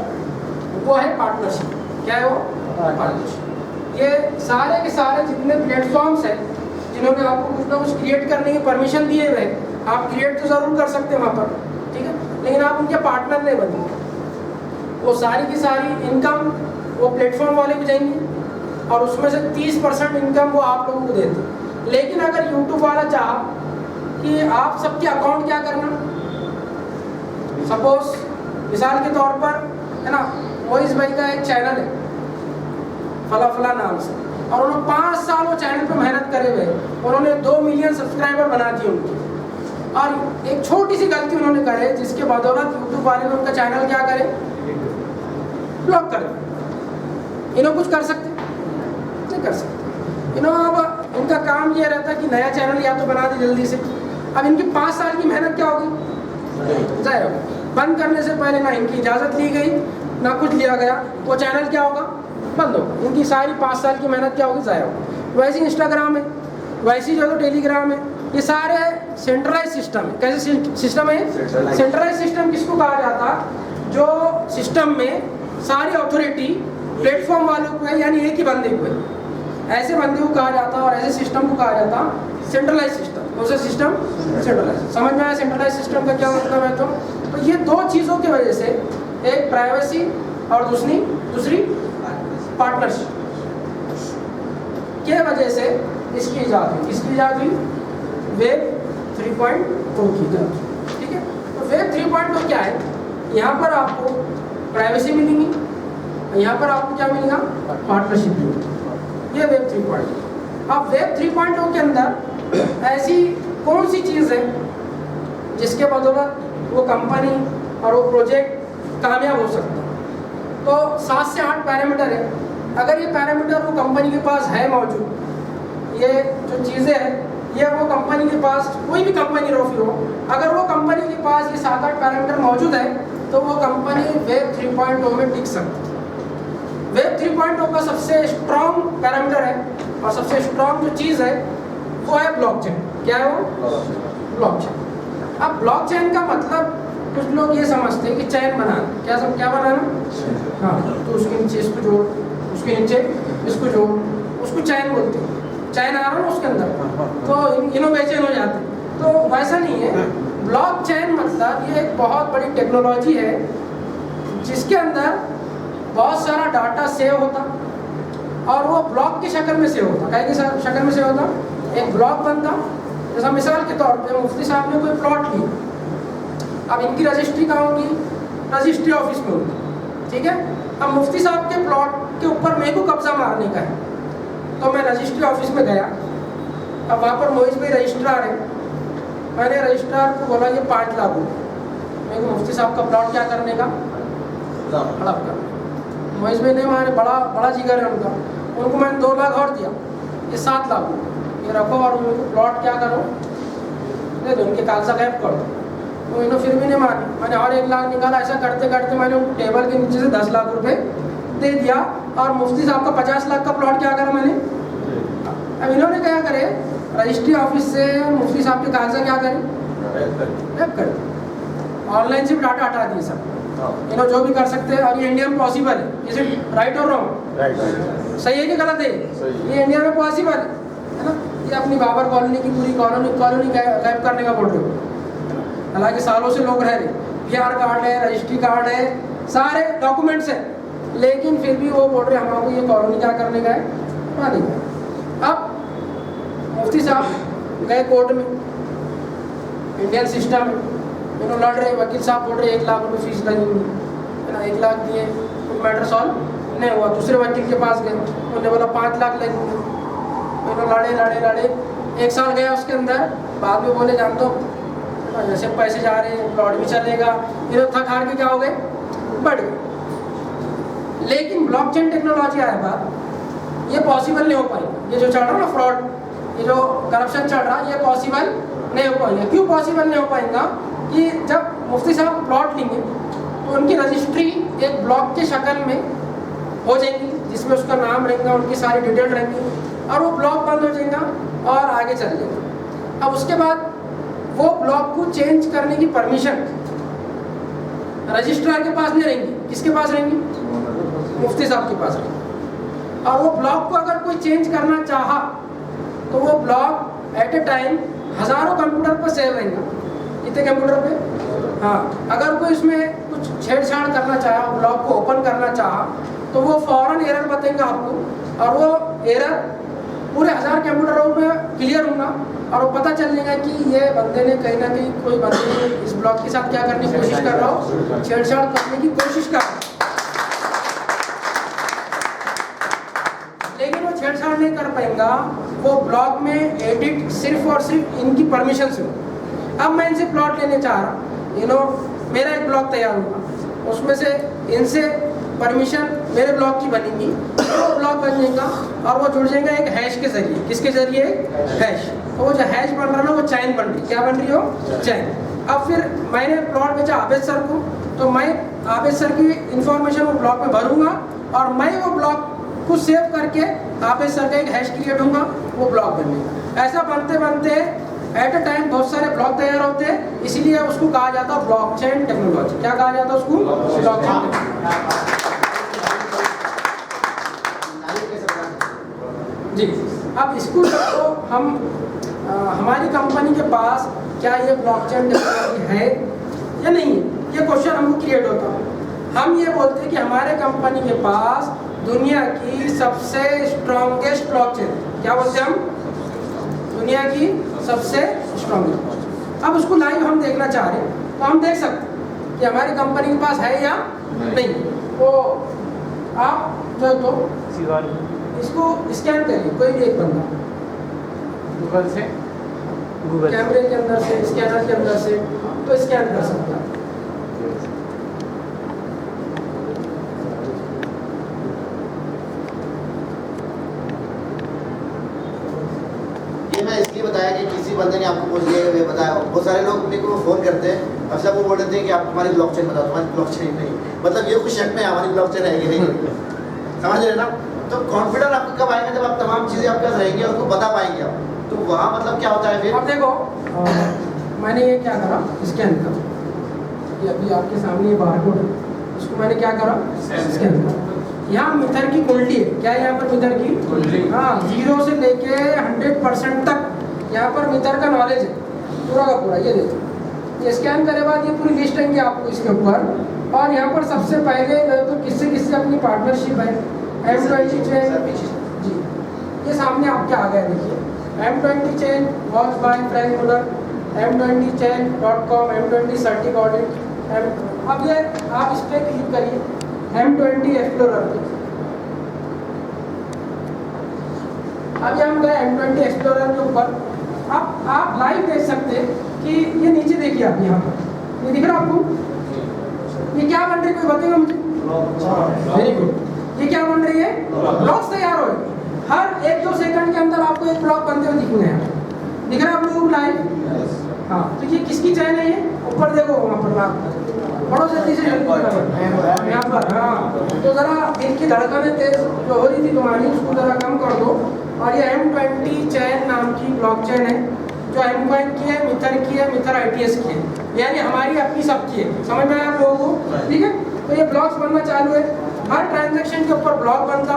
वो है पार्टनरशिप। क्या है वो? पार्टनरशिप। ये सारे के सारे जितने प्लेटफॉर्म्स हैं जिन्होंने आपको कुछ ना कुछ क्रिएट करने की परमिशन दिए हुए, आप क्रिएट तो ज़रूर कर सकते हैं वहाँ पर, ठीक है, लेकिन आप उनके पार्टनर नहीं बनेंगे। वो सारी की सारी इनकम वो प्लेटफॉर्म वाले को जाएंगी और उसमें से 30% इनकम वो आप लोगों को देते। लेकिन अगर यूट्यूब वाला चाहा कि आप सबके अकाउंट क्या करना, सपोज मिसाल के तौर पर है ना, मोइस भाई का एक चैनल है फला फला नाम से, और उन्होंने 5 साल वो चैनल पे मेहनत करे हुए, उन्होंने 2 मिलियन सब्सक्राइबर बना दिए उनके, और एक छोटी सी गलती उन्होंने करे जिसके बदौलत यूट्यूब वाले ने उनका चैनल क्या करे, ब्लॉक कर दे। इन्हों कुछ कर सकते नहीं कर सकते। इन्हों अब उनका काम ये रहता है कि नया चैनल या तो बना दे जल्दी से। अब इनकी 5 साल की मेहनत क्या होगी, जाए होगी। बंद करने से पहले ना इनकी इजाज़त ली गई ना कुछ लिया गया, वो चैनल क्या होगा, बंद होगा। इनकी सारी 5 साल की मेहनत क्या होगी, ज़ाया होगी। वैसे ही इंस्टाग्राम है, वैसे जो तो टेलीग्राम है, ये सारे सेंट्रलाइज सिस्टम है। कैसे सिस्टम है? सेंट्रलाइज सिस्टम किसको कहा जाता, जो सिस्टम में सारी अथॉरिटी प्लेटफॉर्म वालों को है, यानी एक ही बंदे को है। ऐसे बंदे को कहा जाता और ऐसे सिस्टम को कहा जाता सेंट्रलाइज सिस्टम। कौन सा सिस्टम? सेंट्रलाइज। समझ में आया सेंट्रलाइज सिस्टम का क्या मतलब है? तो ये 2 चीज़ों की वजह से, एक प्राइवेसी और दूसरी पार्टनरशिप के वजह से इसकी इजाद हुई। किसकी इजाद हुई? वेब 3.0 की इजाद। ठीक है, तो वेब 3.0 क्या है? यहाँ पर आपको प्राइवेसी मिलेगी, यहाँ पर आपको क्या मिलेगा, पार्टनरशिप मिलेगी। ये वेब 3.0। अब वेब 3.0 के अंदर ऐसी कौन सी चीज़ है जिसके बदौलत वो कंपनी और वो प्रोजेक्ट कामयाब हो सकता है? तो 7 से 8 पैरामीटर है। अगर ये पैरामीटर वो कंपनी के पास है मौजूद, ये जो चीज़ें हैं ये वो कंपनी के पास, कोई भी कंपनी रो फिर हो, अगर वो कंपनी के पास ये 7-8 पैरामीटर मौजूद है तो वो कंपनी वेब 3.0 में टिक सकती है। वेब 3.0 का सबसे स्ट्रॉन्ग पैरामीटर है और सबसे स्ट्रॉन्ग जो चीज़ है वो है ब्लॉकचेन। क्या है वो? ब्लॉकचेन। अब ब्लॉकचेन का मतलब कुछ लोग ये समझते हैं कि चैन बनाना। क्या बनाना? हाँ, तो उसके नीचे इसको जोड़, उसके नीचे इसको जोड़, उसको चैन बोलते हैं। चैन आ रहा है उसके अंदर तो इनो बेचैन हो जाते हैं। तो वैसा नहीं है। ब्लॉकचेन मतलब ये एक बहुत बड़ी टेक्नोलॉजी है जिसके अंदर बहुत सारा डाटा सेव होता और वो ब्लॉक की शक्ल में सेव होता। क्या की शक्ल में सेव होता? एक ब्लॉक बनता। जैसा मिसाल के तौर पे मुफ्ती साहब ने कोई प्लॉट लिया, अब इनकी रजिस्ट्री कहाँ होगी? रजिस्ट्री ऑफिस में होगी, ठीक है। अब मुफ्ती साहब के प्लॉट के ऊपर मेरे को कब्जा मारने का है, तो मैं रजिस्ट्री ऑफिस में गया। अब वहाँ पर मोइज भाई रजिस्ट्रार है, मैंने रजिस्ट्रार को बोला ये 5 लाख रुपये मेरे को मुफ्ती साहब का प्लॉट क्या करने का, हड़प करने। मोइज भाई ने हमारे बड़ा जिगर है उनका, उनको मैंने 2 लाख और दिया, ये 7 लाख रुपये ये रखो और मेरे को प्लॉट क्या करो दे दो, उनके कागजा गायब कर दो। तो इन्होंने फिर भी नहीं मानी, मैंने और 1 लाख निकाला। ऐसा करते करते मैंने उनको टेबल के नीचे से 10 लाख रुपए दे दिया और मुफ्ती साहब का 50 लाख का प्लॉट क्या करा मैंने। अब इन्होंने क्या करे, रजिस्ट्री ऑफिस से मुफ्ती साहब के कागजा क्या करें, गायब कर दिए, ऑनलाइन से डाटा हटा दिए सब। इन्होंने जो भी कर सकते हैं, और ये इंडिया में पॉसिबल है। इज इट राइट और रॉन्ग? सही है कि गलत है? ये इंडिया में पॉसिबल है ना। ये अपनी बाबर कॉलोनी की पूरी कॉलोनी गायब करने का बोल रहे हो, हालांकि सालों से लोग रह रहे, PR कार्ड है, रजिस्ट्री कार्ड है, सारे डॉक्यूमेंट्स हैं, लेकिन फिर भी वो बोल रहे हमको ये कॉलोनी क्या करने का है, पाने का। अब मुफ्ती साहब गए कोर्ट में, इंडियन सिस्टम में, इन्होंने लड़ रहे, वकील साहब बोल रहे 1 लाख रुपये फीस लगेंगी, है ना। 1 लाख दिए, कुछ मैटर सॉल्व नहीं हुआ। दूसरे वकील के पास गए, उन्होंने बोला 5 लाख लगेंगे। इन्होंने लड़े 1 साल गया उसके अंदर, बाद में बोले जान दो जैसे पैसे जा रहे हैं प्लॉट भी चलेगा। इन्होंने थक हार के क्या हो गए, बढ़ गए। लेकिन ब्लॉकचेन टेक्नोलॉजी आया बाद, ये पॉसिबल नहीं हो पाएगा। ये जो चल रहा ना फ्रॉड, ये जो करप्शन चल रहा, ये पॉसिबल नहीं हो पाएगा। क्यों पॉसिबल नहीं हो पाएगा? कि जब मुफ्ती साहब प्लॉट लेंगे तो उनकी रजिस्ट्री एक ब्लॉक के शक्ल में हो जाएगी, जिसमें उसका नाम रहेगा, उनकी सारी डिटेल रहेंगी, और वो ब्लॉक बंद हो जाएगा और आगे चल जाएगा। अब उसके बाद वो ब्लॉक को चेंज करने की परमिशन रजिस्ट्रार के पास नहीं रहेंगी, किसके पास रहेंगी? मुफ्ती साहब के पास रहेंगी। और वो ब्लॉक को अगर कोई चेंज करना चाहा तो वो ब्लॉक एट ए टाइम हज़ारों कंप्यूटर पर सेव रहेगा। कितने कंप्यूटर पे? हाँ। अगर कोई उसमें कुछ छेड़छाड़ करना चाहा, ब्लॉक को ओपन करना चाहा, तो वो फौरन एरर बताएंगे आपको, और वो एरर पूरे 1000 कंप्यूटरों में क्लियर होगा, और वो पता चल जाएगा कि ये बंदे ने कहीं ना कहीं, कोई बंदे इस ब्लॉक के साथ क्या करने की कोशिश कर रहा हो, छेड़छाड़ करने की कोशिश कर रहा हो। लेकिन वो छेड़छाड़ नहीं कर पाएगा, वो ब्लॉक में एडिट सिर्फ और सिर्फ इनकी परमिशन से हो। अब मैं इनसे प्लॉट लेने चाह रहा, मेरा एक ब्लॉक तैयार होगा, उसमें से इनसे परमिशन मेरे ब्लॉक की बनेगी, तो ब्लॉक बन जाएगा और वो जुड़ जाएगा एक हैश के जरिए। किसके जरिए? हैश। तो वो जो हैश बन रहा ना, वो चैन बन रही। क्या बन रही हो? चैन। अब फिर मैंने प्लॉट बेचा आबिद सर को, तो मैं आबिद सर की इंफॉर्मेशन वो ब्लॉक में भरूंगा, और मैं वो ब्लॉक को सेव करके आबिद सर का एक हैश क्रिएट होगा, वो ब्लॉक बन जाएगा। ऐसा बनते बनते एट अ टाइम बहुत सारे ब्लॉक तैयार होते हैं, इसीलिए उसको कहा जाता है ब्लॉकचेन टेक्नोलॉजी। क्या कहा जाता है उसको? Blockchain technology. जी। अब इसको तो हम हमारी कंपनी के पास क्या ये ब्लॉकचेन टेक्नोलॉजी है या नहीं है, ये क्वेश्चन हमको क्रिएट होता है। हम ये बोलते हैं कि हमारे कंपनी के पास दुनिया की सबसे स्ट्रॉन्गेस्ट ब्लॉकचेन, क्या बोलते हैं हम? दुनिया की सबसे स्ट्रॉन्गेस्ट। अब उसको लाइव हम देखना चाह रहे हैं, तो हम देख सकते हैं कि हमारी कंपनी के पास है या नहीं। तो आप जो तो इसको स्कैन करिए, कोई भी एक बंदा गूगल से, कैमरे के अंदर से, स्कैनर के अंदर से, तो स्कैन कर सकता है। मैं इसलिए बताया कि किसी बंदे ने आपको पूछ लिया, ये बताया। बहुत सारे लोग मेरे को फ़ोन करते हैं, अब सब वो बोल देते हैं कि आप हमारी ब्लॉकचेन बताओ, तुम्हारी ब्लॉकचेन नहीं, मतलब ये कुछ शक में हमारी ब्लॉकचेन है कि नहीं। समझ रहे ना? तो कॉन्फिडेंस आपको कब आएगा? जब आप तमाम चीज़ें आपके पास रहेंगी और उसको बता पाएंगे आप, तो वहाँ मतलब क्या होता है फिर? अब देखो, मैंने ये क्या करा, स्कैन करा, ये अभी आपके सामने ये बारकोड है, इसको मैंने क्या करा, स्कैन करा। यहाँ मिथर की कुंडली है। क्या है यहाँ पर? मिथर की कुंडली। हाँ, 0 से लेके 100% तक यहाँ पर मिथर का नॉलेज है पूरा का पूरा। ये देखो, ये स्कैन करे बाद ये पूरी लिस्ट आएंगी आपको इसके ऊपर, और यहाँ पर सबसे पहले तो किससे किससे अपनी पार्टनरशिप है, M20 चेन जी, ये सामने आपके आ गया। देखिए M20 chain watch by Frank Muller, m20chain.com, m20 certic audit। अब ये आप इस पर क्लिक करिए m20 एक्सप्लोरर पे। अभी हम गए m20 एक्सप्लोरर के ऊपर। अब आप लाइव देख सकते हैं कि ये नीचे देखिए आप यहाँ पर, ये दिख रहा है आपको? ये क्या बन रही है, कोई बताएगा मुझे? Very good. ये क्या बन रही है? ब्लॉक्स तैयार हो रहे। हर 1-2 सेकंड के अंदर आपको एक ब्लॉक बनते हुए दिखेंगे यहाँ। दिख रहा है आप लोगों को लाइव? हाँ, तो ये किसकी चैन है? ये ऊपर देखो वहाँ पर आप बड़ो जल्दी से यहाँ पर। हाँ, तो ज़रा दिल की धड़कनें तेज जो हो रही थी तुम्हारी उसको ज़रा कम कर दो। और ये m20 चैन नाम की ब्लॉक चैन है जो M-Coin की है, मिथर की है, मिथर ITS की है, यानी हमारी अपनी सबकी है। समझ में आया आप लोगों को? ठीक है, तो ये ब्लॉक्स बनना चालू है। हर ट्रांजैक्शन के ऊपर ब्लॉक बनता।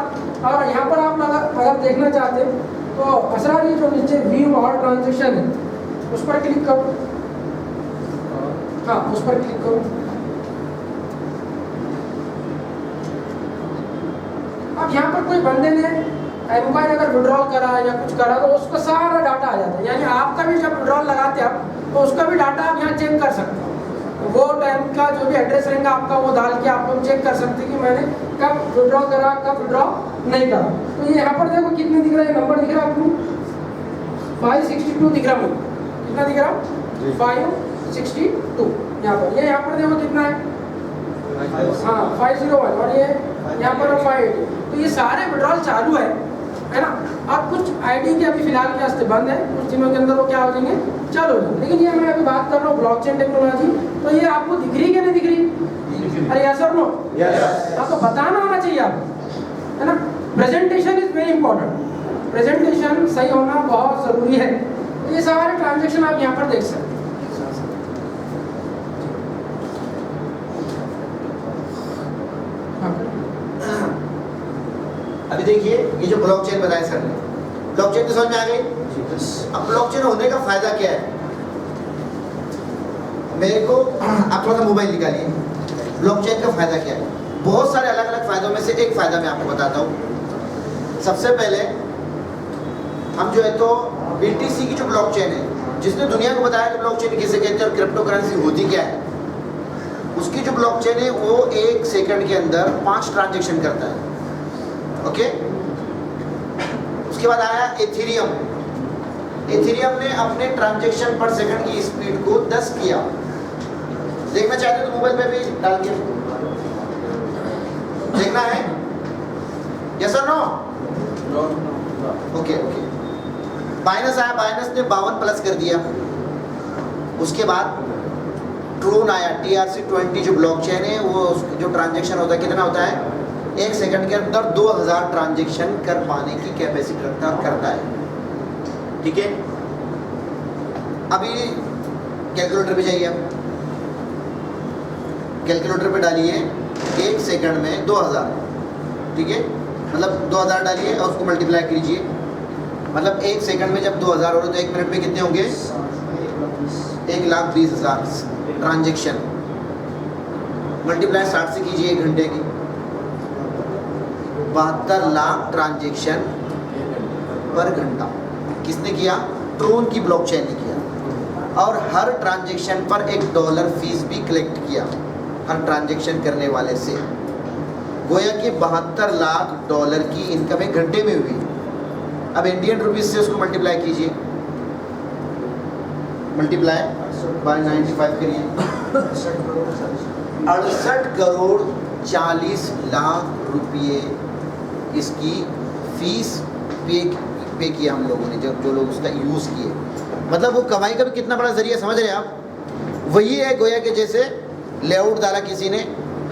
और यहाँ पर आप अगर देखना चाहते तो असरार ये जो नीचे व्यू और ट्रांजैक्शन है उस पर क्लिक करो। हाँ, उस पर क्लिक करो। अब यहाँ पर कोई बंदे ने M-Coin अगर विड्रॉल करा या कुछ करा तो उसका सारा डाटा आ जाता है, यानी आपका भी जब विड्रॉल लगाते हैं आप तो उसका भी डाटा आप यहाँ चेक कर सकते हो। वो टाइम का जो भी एड्रेस रहेगा आपका वो डाल के आप लोग चेक कर सकते हैं कि मैंने कब विड्रॉल करा, कब विड्रॉल नहीं करा। तो ये यहाँ पर देखो कितने दिख रहा है, नंबर दिख रहा है आपको 562 दिख रहा है। कितना दिख रहा? 562 यहाँ पर। ये यहाँ पर देखो कितना है? हाँ 501। और ये यहाँ पर 580। तो ये सारे विड्रॉल चालू है ना। अब कुछ आईडी के अभी फिलहाल के वास्ते बंद है, कुछ दिनों के अंदर वो क्या हो जाएंगे, चालू हो जाएंगे। लेकिन ये मैं अभी बात कर रहा हूँ ब्लॉकचेन टेक्नोलॉजी, तो ये आपको दिख रही है कि नहीं दिख रही? अरे यस और नो? आपको बताना आना चाहिए आपको, है ना। Presentation is very important, presentation सही होना बहुत ज़रूरी है। तो ये सारे ट्रांजेक्शन आप यहाँ पर देख सकते हैं। अभी देखिए ये जो ब्लॉकचेन बताया सर ने, ब्लॉकचेन तो समझ में आ गई। अब ब्लॉकचेन होने का फायदा क्या है? मेरे को आप थोड़ा सा मोबाइल निकालिए। ब्लॉकचेन का फायदा क्या है? बहुत सारे अलग अलग फायदों में से एक फायदा मैं आपको बताता हूँ। सबसे पहले हम जो है तो BTC की जो ब्लॉकचेन है, जिसने दुनिया को बताया कि ब्लॉकचेन किसे कहते हैं और क्रिप्टो करेंसी होती क्या है, उसकी जो ब्लॉकचेन है वो 1 सेकंड के अंदर 5 ट्रांजेक्शन करता है। ओके, उसके बाद आया एथेरियम। एथेरियम ने अपने ट्रांजैक्शन पर सेकंड की स्पीड को 10 किया। देखना चाहते हो तो मोबाइल पे भी डाल के देखना है। यस और नो? Okay okay. बाइनेंस आया, बाइनेंस ने 52 प्लस कर दिया। उसके बाद ट्रोन आया, TRC20 जो ब्लॉकचेन है वो जो ट्रांजैक्शन होता है कितना होता है? 1 सेकंड के अंदर 2000 ट्रांजैक्शन कर पाने की कैपेसिटी करता है। ठीक है, अभी कैलकुलेटर पे जाइए, आप कैलकुलेटर पे डालिए 1 सेकंड में 2000। ठीक है, मतलब 2000 डालिए और उसको मल्टीप्लाई कीजिए। मतलब 1 सेकंड में जब 2000 हो रहे तो 1 मिनट में कितने होंगे? 1,20,000 ट्रांजैक्शन। मल्टीप्लाई 60 से कीजिए 1 घंटे की, 72 लाख ट्रांजैक्शन पर घंटा। किसने किया? ट्रोन की ब्लॉकचेन ने किया। और हर ट्रांजैक्शन पर $1 फीस भी कलेक्ट किया हर ट्रांजैक्शन करने वाले से। गोया कि $72 लाख की इनकम 1 घंटे में हुई। अब इंडियन रुपीज से उसको मल्टीप्लाई कीजिए, मल्टीप्लाई बाय 95 करिए। 68 करोड़ 40 लाख रुपये इसकी फीस पे किया हम लोगों ने, जो लोग उसका यूज़ किए। मतलब वो कमाई का भी कितना बड़ा जरिया, समझ रहे हैं आप? वही है गोया कि जैसे लेआउट डाला किसी ने।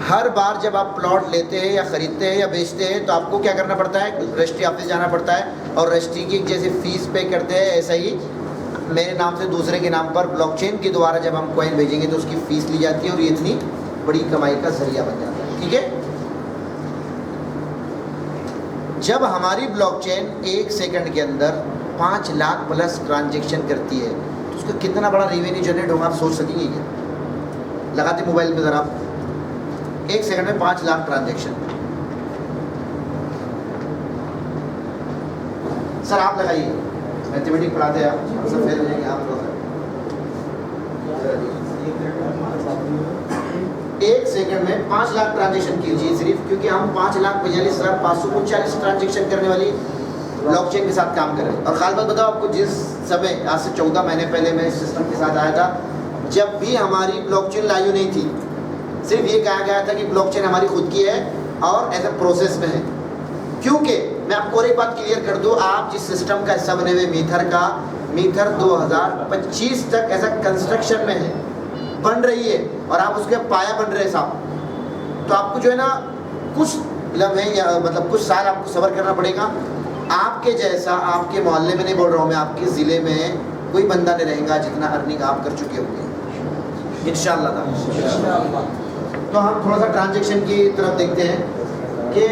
हर बार जब आप प्लॉट लेते हैं या ख़रीदते हैं या बेचते हैं तो आपको क्या करना पड़ता है? रजिस्ट्री ऑफिस जाना पड़ता है और रजिस्ट्री की जैसे फ़ीस पे करते हैं, ऐसा ही मेरे नाम से दूसरे के नाम पर ब्लॉकचेन के द्वारा जब हम कॉइन भेजेंगे तो उसकी फ़ीस ली जाती है और ये इतनी बड़ी कमाई का जरिया बन जाता है। ठीक है, जब हमारी ब्लॉकचेन 1 सेकंड के अंदर 5 लाख प्लस ट्रांजैक्शन करती है तो उसका कितना बड़ा रेवेन्यू जनरेट होगा, आप सोच सकेंगे क्या? लगाते मोबाइल पे ज़रा, 1 सेकंड में 5 लाख ट्रांजैक्शन। सर आप लगाइए, मैथमेटिक्स पढ़ाते हैं आप, सब फेल हो जाएंगे आप लोग। एक सेकंड में 5 लाख ट्रांजेक्शन कीजिए सिर्फ, क्योंकि हम 5,42,539 ट्रांजेक्शन करने वाली ब्लॉकचेन के साथ काम कर रहे हैं। और खास बात बताओ आपको, जिस समय आज से 14 महीने पहले मैं इस सिस्टम के साथ आया था, जब भी हमारी ब्लॉकचेन लाइव नहीं थी, सिर्फ ये कहा गया था कि ब्लॉकचेन हमारी खुद की है और एज अ प्रोसेस में है। क्योंकि मैं आपको और एक बात क्लियर कर दूं, आप जिस सिस्टम का हिस्सा बने हुए मीथर 2025 तक ऐसा कंस्ट्रक्शन में है, बन रही है, और आप उसके पाया बन रहे साहब, तो आपको जो है ना कुछ लम्हे या मतलब कुछ साल आपको सब्र करना पड़ेगा। आपके जैसा आपके मोहल्ले में नहीं बोल रहा हूँ मैं, आपके ज़िले में कोई बंदा नहीं रहेगा जितना अर्निंग आप कर चुके होंगे इंशाअल्लाह। तो हम थोड़ा सा ट्रांजेक्शन की तरफ देखते हैं कि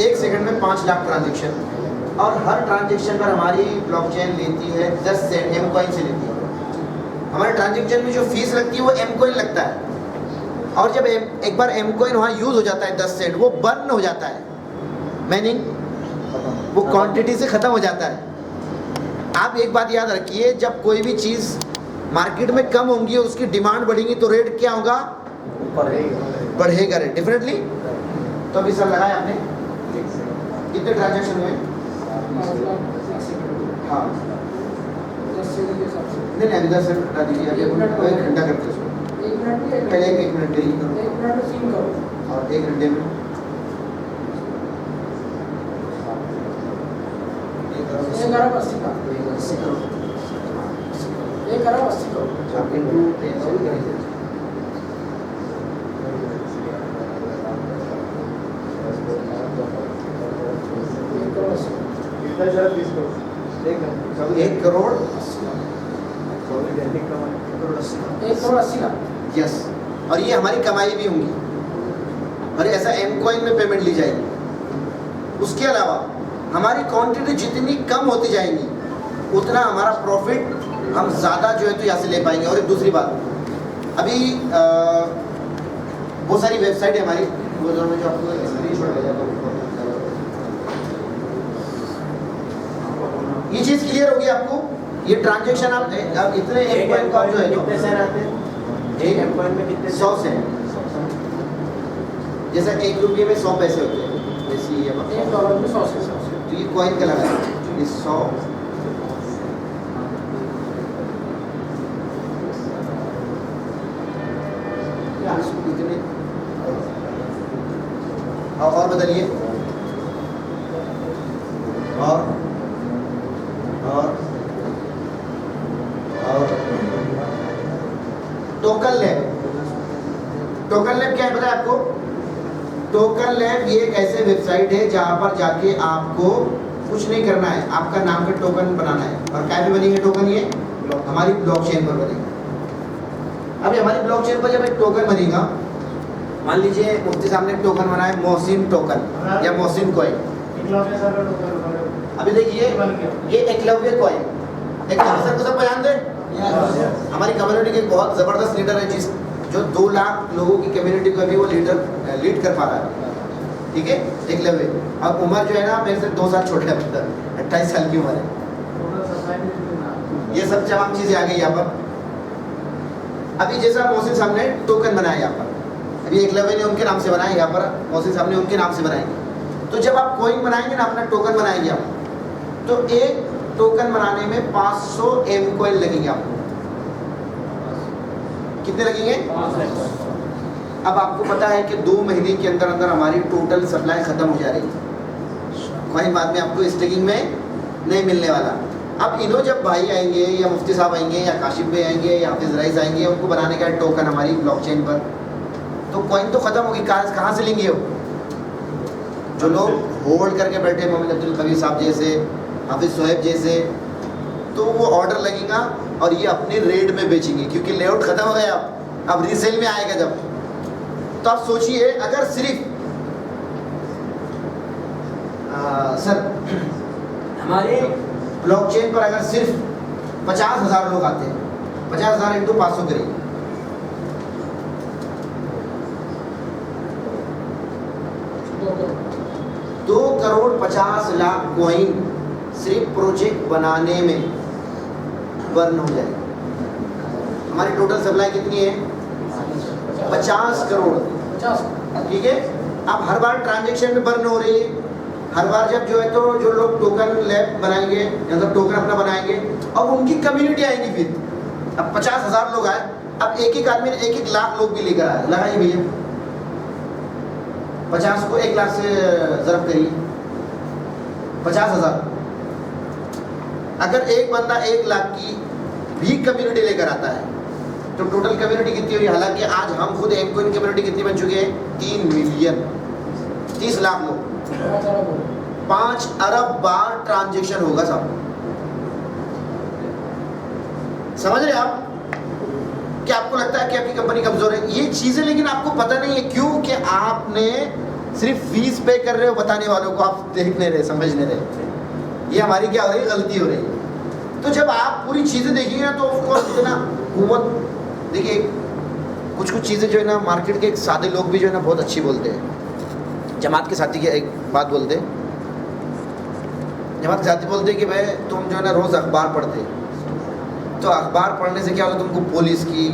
एक सेकंड में 5 लाख ट्रांजेक्शन, और हर ट्रांजेक्शन पर हमारी ब्लॉकचेन लेती है 10 सेंट, एम कॉइन से लेती है। हमारे ट्रांजेक्शन में जो फीस लगती है वो एम कॉइन लगता है, और जब एक बार एम कॉइन वहाँ यूज़ हो जाता है 10 सेंट, वो बर्न हो जाता है, मीनिंग वो क्वांटिटी से ख़त्म हो जाता है। आप एक बात याद रखिए, जब कोई भी चीज़ मार्केट में कम होंगी और उसकी डिमांड बढ़ेगी तो रेट क्या होगा, बढ़ेगा रेट डेफिनेटली। तो अभी सर लगाए आपने कितने ट्रांजेक्शन हुए? हाँ नहीं अभी 10 सेकंड हटा दीजिए, अभी एक घंटा करते हैं पहले, एक मिनट देरी करो और 1 घंटे में 1180 का 1,80 करोड़। एक करोड़ 80 लाख, यस। और ये हमारी कमाई भी होंगी, और ऐसा एम कॉइन में पेमेंट ली जाएगी। उसके अलावा हमारी क्वांटिटी जितनी कम होती जाएंगी उतना हमारा प्रॉफिट हम ज़्यादा जो है तो यहाँ से ले पाएंगे। और एक दूसरी बात, अभी बहुत सारी वेबसाइट है हमारी, वो जो मैं जो आपको स्क्रीनशॉट भेजा था, ये चीज़ क्लियर होगी आपको। ये ट्रांजेक्शन आप इतने एम कॉइन का जो है कितने सेंट आते हैं, एक एम कॉइन में कितने 100 सेंट, जैसा 1 रुपये में 100 पैसे होते हैं, जैसे ये $1 में 100 सेंट, तो ये कॉइन का लगा है, ये 100 इतने, और बदलिए, और टोकन लैब। टोकन लैब क्या है पता है आपको? टोकन लैब ये एक ऐसे वेबसाइट है जहाँ पर जाके आपको कुछ नहीं करना है, आपका नाम का टोकन बनाना है। और क्या भी बनेंगे टोकन, ये हमारी ब्लॉकचेन पर बनेगा। अभी हमारी ब्लॉकचेन पर जब एक टोकन बनेगा, मान लीजिए मुफ्ती साहब ने एक टोकन बनाया मोहसिन टोकन या मोहसिन कॉइन। अभी देखिए ये एकलव्य कॉइन, एकलव्य सर को सब पहचान दे, हमारी कम्युनिटी के बहुत ज़बरदस्त लीडर है, जो 2 लाख लोगों की कम्युनिटी को भी वो लीड कर पा रहा है, ठीक है, एकलव्य। और उम्र जो है ना मेरे से 2 साल छोटे है, 28 साल की उम्र है। ये सब तमाम चीज़ें आ गई यहाँ पर। अभी जैसा मोहसिन साहब ने टोकन बनाया यहाँ पर, अभी एकलव्य ने उनके नाम से बनाया, यहाँ पर मोहसिन साहब ने उनके नाम से बनाएंगे। तो जब आप कॉइन बनाएंगे ना, अपना टोकन बनाएंगे आप, तो एक टोकन बनाने में 500 एम कॉइन लगेंगे आपको। कितने लगेंगे? अब आपको पता है कि 2 महीने के अंदर अंदर हमारी टोटल सप्लाई खत्म हो जा रही है, कॉइन बाद में आपको स्टेकिंग में नहीं मिलने वाला। अब इन्हों जब भाई आएंगे या मुफ्ती साहब आएंगे या काशिफ भाई आएंगे या हाफिज रईस आएंगे, उनको बनाने का टोकन हमारी ब्लॉकचेन पर, तो कॉइन तो खत्म होगी, कहाँ से लेंगे वो? जो लोग होल्ड करके बैठे, मोहम्मद अब्दुल कबीर साहब जैसे, हाफिज सोहेब जैसे, तो वो ऑर्डर लगेगा और ये अपने रेट में बेचेंगे, क्योंकि लेआउट खत्म हो गया, अब रीसेल में आएगा जब। तो आप सोचिए, अगर सिर्फ सर हमारे ब्लॉकचेन पर अगर सिर्फ 50,000 लोग आते हैं, 50,000 इंटू 500 करिए, दो करोड़ 50 लाख कॉइन सिर्फ प्रोजेक्ट बनाने में बर्न हो जाएगा। हमारी टोटल सप्लाई कितनी है? 50 करोड़। 50। ठीक है। अब हर बार ट्रांजेक्शन में बर्न हो रही है, हर बार जब जो है तो जो लोग टोकन लैब बनाएंगे, मतलब टोकन अपना बनाएंगे, अब उनकी कम्युनिटी आएगी। फिर अब 50,000 लोग आए, अब एक एक आदमी 1-1 लाख लोग भी लेकर आए। लगाइए भैया, 50 को 1 लाख से ज़रब करिए, 50,000। अगर एक बंदा 1 लाख की भी कम्युनिटी लेकर आता है तो टोटल कम्युनिटी कितनी हुई? हालांकि आज हम खुद एमकॉइन कम्युनिटी कितनी बन चुके हैं? 3 मिलियन, 30 लाख लोग। 5 अरब बार ट्रांजेक्शन होगा सब। समझ रहे आप? क्या आपको लगता है कि आपकी कंपनी कमजोर है? ये चीजें लेकिन आपको पता नहीं है। क्यों? कि आपने सिर्फ फीस पे कर रहे हो, बताने वालों को आप देख नहीं रहे, समझ नहीं रहे। ये हमारी क्या हो रही है? गलती हो रही है। तो जब आप पूरी चीजें देखिए ना तो ऑफकोर्स ना हुकूमत, देखिए कुछ कुछ चीज़ें जो है ना मार्केट के एक सादे लोग भी जो है ना बहुत अच्छी बोलते हैं। जमात के साथी की एक बात बोलते, जमात के साथी बोलते कि भाई तुम जो है ना रोज़ अखबार पढ़ते, तो अखबार पढ़ने से क्या होता है? तुमको पुलिस की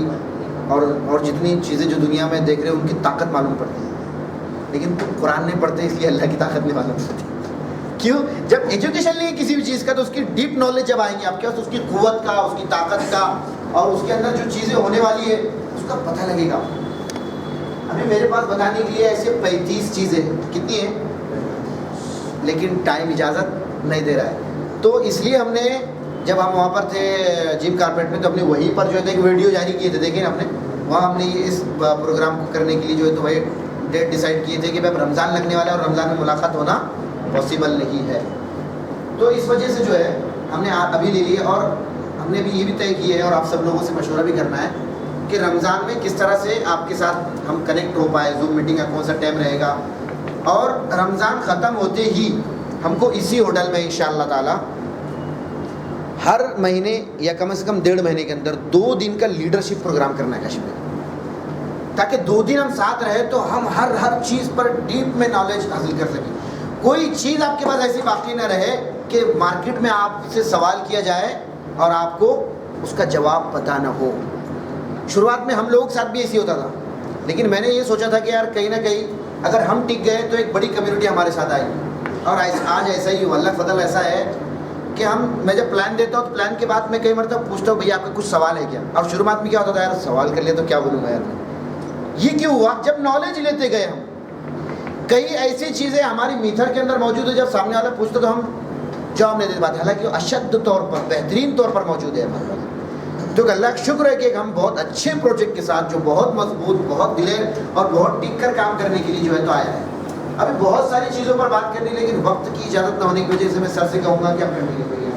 और जितनी चीज़ें जो दुनिया में देख रहे हो उनकी ताकत मालूम पड़ती है, लेकिन तुम कुरान नहीं पढ़ते इसलिए अल्लाह की ताकत नहीं मालूम पड़ती। क्यों? जब एजुकेशन नहीं है किसी भी चीज़ का तो उसकी डीप नॉलेज जब आएंगी आपके पास, उसकी कुव्वत का, उसकी ताकत का और उसके अंदर जो चीज़ें होने वाली है उसका पता लगेगा। अभी मेरे पास बताने के लिए ऐसे 35 चीज़ें कितनी हैं, लेकिन टाइम इजाज़त नहीं दे रहा है। तो इसलिए हमने जब हम वहाँ पर थे जिम कारपेट में, तो हमने वहीं पर जो है एक वीडियो जारी किए थे, देखें आपने वहाँ हमने ये इस प्रोग्राम को करने के लिए जो है तो वही डेट डिसाइड किए थे कि भाई रमज़ान लगने वाला है और रमज़ान में मुलाकात होना पॉसिबल नहीं है। तो इस वजह से जो है हमने अभी ले लिए और हमने भी ये भी तय किया है और आप सब लोगों से मशवरा भी करना है कि रमज़ान में किस तरह से आपके साथ हम कनेक्ट हो पाए, जूम मीटिंग का कौन सा टाइम रहेगा। और रमज़ान ख़त्म होते ही हमको इसी होटल में इंशाअल्लाह ताला हर महीने या कम से कम 1.5 महीने के अंदर 2 दिन का लीडरशिप प्रोग्राम करना है कश्मीर, ताकि 2 दिन हम साथ रहे तो हम हर चीज़ पर डीप में नॉलेज हासिल कर सकें। कोई चीज़ आपके पास ऐसी बाकी ना रहे कि मार्केट में आपसे सवाल किया जाए और आपको उसका जवाब पता ना हो। शुरुआत में हम लोगों के साथ भी ऐसी होता था, लेकिन मैंने ये सोचा था कि यार कहीं ना कहीं अगर हम टिक गए तो एक बड़ी कम्युनिटी हमारे साथ आई, और आज ऐसा ही हुआ। अल्लाह का फजल ऐसा है कि मैं जब प्लान देता हूँ तो प्लान के बाद मैं कई मरतब पूछता हूँ भैया आपका कुछ सवाल है क्या। और शुरुआत में क्या होता था, यार सवाल कर लिया तो क्या बोलूँगा यार। ये क्यों हुआ? जब नॉलेज लेते गए हम, कई ऐसी चीज़ें हमारी मीथर के अंदर मौजूद है, जब सामने वाला पूछते तो हम जवाब नहीं देते पाते, हालांकि वो अशद तौर पर, बेहतरीन तौर पर मौजूद है हमारे पास। तो अल्लाह का शुक्र है कि हम बहुत अच्छे प्रोजेक्ट के साथ, जो बहुत मजबूत, बहुत दिलेर और बहुत टिक कर काम करने के लिए जो है तो आया है। अभी बहुत सारी चीज़ों पर बात करनी, लेकिन वक्त की इजाज़त न होने की वजह से मैं सर से कहूँगा कि आप कंटिन्यू करिए।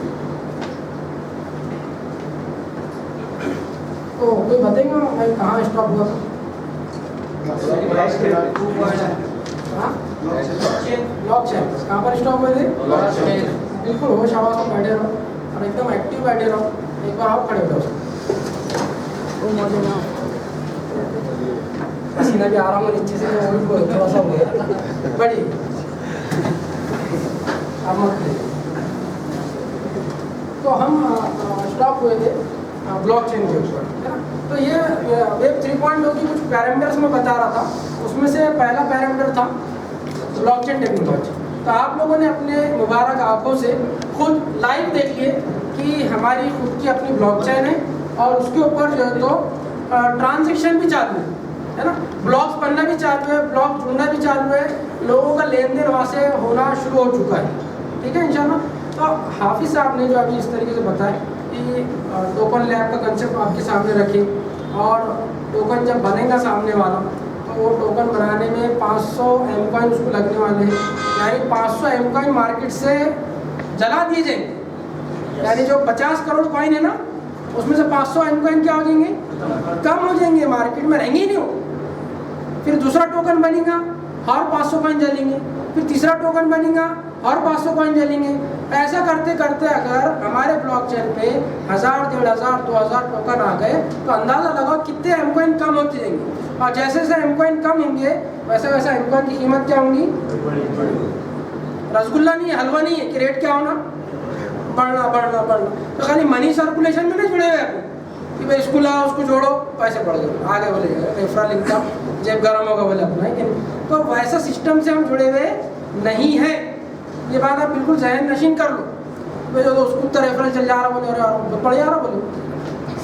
तो कोई बताएगा मैं कहाँ स्टॉप हुआ था? ब्लॉकचेन कहाँ पर स्टॉप हुए थे? बिल्कुल होश आवाज में बैठे रहो और एकदम एक्टिव बैठे रहो। एक बार आप खड़े हो जाओ, पसीना भी आ रहा है नीचे से, वो भी थोड़ा सा हो गया बड़ी। अब मत करिए। तो हम स्टॉप हुए थे ब्लॉकचेन के ऊपर, है ना। तो ये वेब 3.0 की कुछ पैरामीटर्स में बता रहा था, उसमें से पहला पैरामीटर था ब्लॉकचेन टेक्नोलॉजी। तो आप लोगों ने अपने मुबारक आंखों से खुद लाइव देखिए कि हमारी खुद की अपनी ब्लॉकचेन है और उसके ऊपर जो है तो ट्रांजैक्शन भी चालू है ना, ब्लॉक्स बनना भी चालू है, ब्लॉक जुड़ना भी चालू है, लोगों का लेन देन वहाँ से होना शुरू हो चुका है। ठीक है इंशाल्लाह। तो हाफिज़ साहब ने जो अभी इस तरीके से बताया कि टोकन लैब का कंसेप्ट आपके सामने रखें और टोकन जब बनेगा सामने वाला तो वो टोकन बनाने में 500 एमकॉइन उसको लगने वाले हैं, यानी 500 एमकॉइन मार्केट से जला दिए जाएंगे। यानी जो 50 करोड़ कॉइन है ना, उसमें से 500 एमकॉइन क्या हो जाएंगे? कम हो जाएंगे, मार्केट में रहेंगे ही नहीं हो। फिर दूसरा टोकन बनेगा और 500 कॉइन जलेंगे, फिर तीसरा टोकन बनेगा और 500 कॉइन जलेंगे। ऐसा करते करते अगर हमारे ब्लॉकचेन पे 1000, 1500, 2000 टोकन आ गए तो अंदाज़ा लगाओ कितने एमकॉइन कम होते जाएंगे। और जैसे जैसे एमकॉइन कम होंगे वैसे वैसे एमकॉइन की कीमत क्या होंगी? रसगुल्ला नहीं है, हलवा नहीं है कि रेट क्या होना? बढ़ना बढ़ना बढ़ना। तो खाली मनी सर्कुलेशन में नहीं जुड़े हुए हैं, कि भाई स्कूल आओ, उसको जोड़ो, पैसे बढ़ गए, आगे बोले रेफरल इनकम, जेब गर्म होगा बोले अपना, है कि नहीं? तो वैसा सिस्टम से हम जुड़े हुए नहीं है। ये बात आप बिल्कुल जहन नशीन कर लो। भाई जो तो उसको तो रेफरल चल जा रहा बोले, अरे पड़ जा रहा बोले,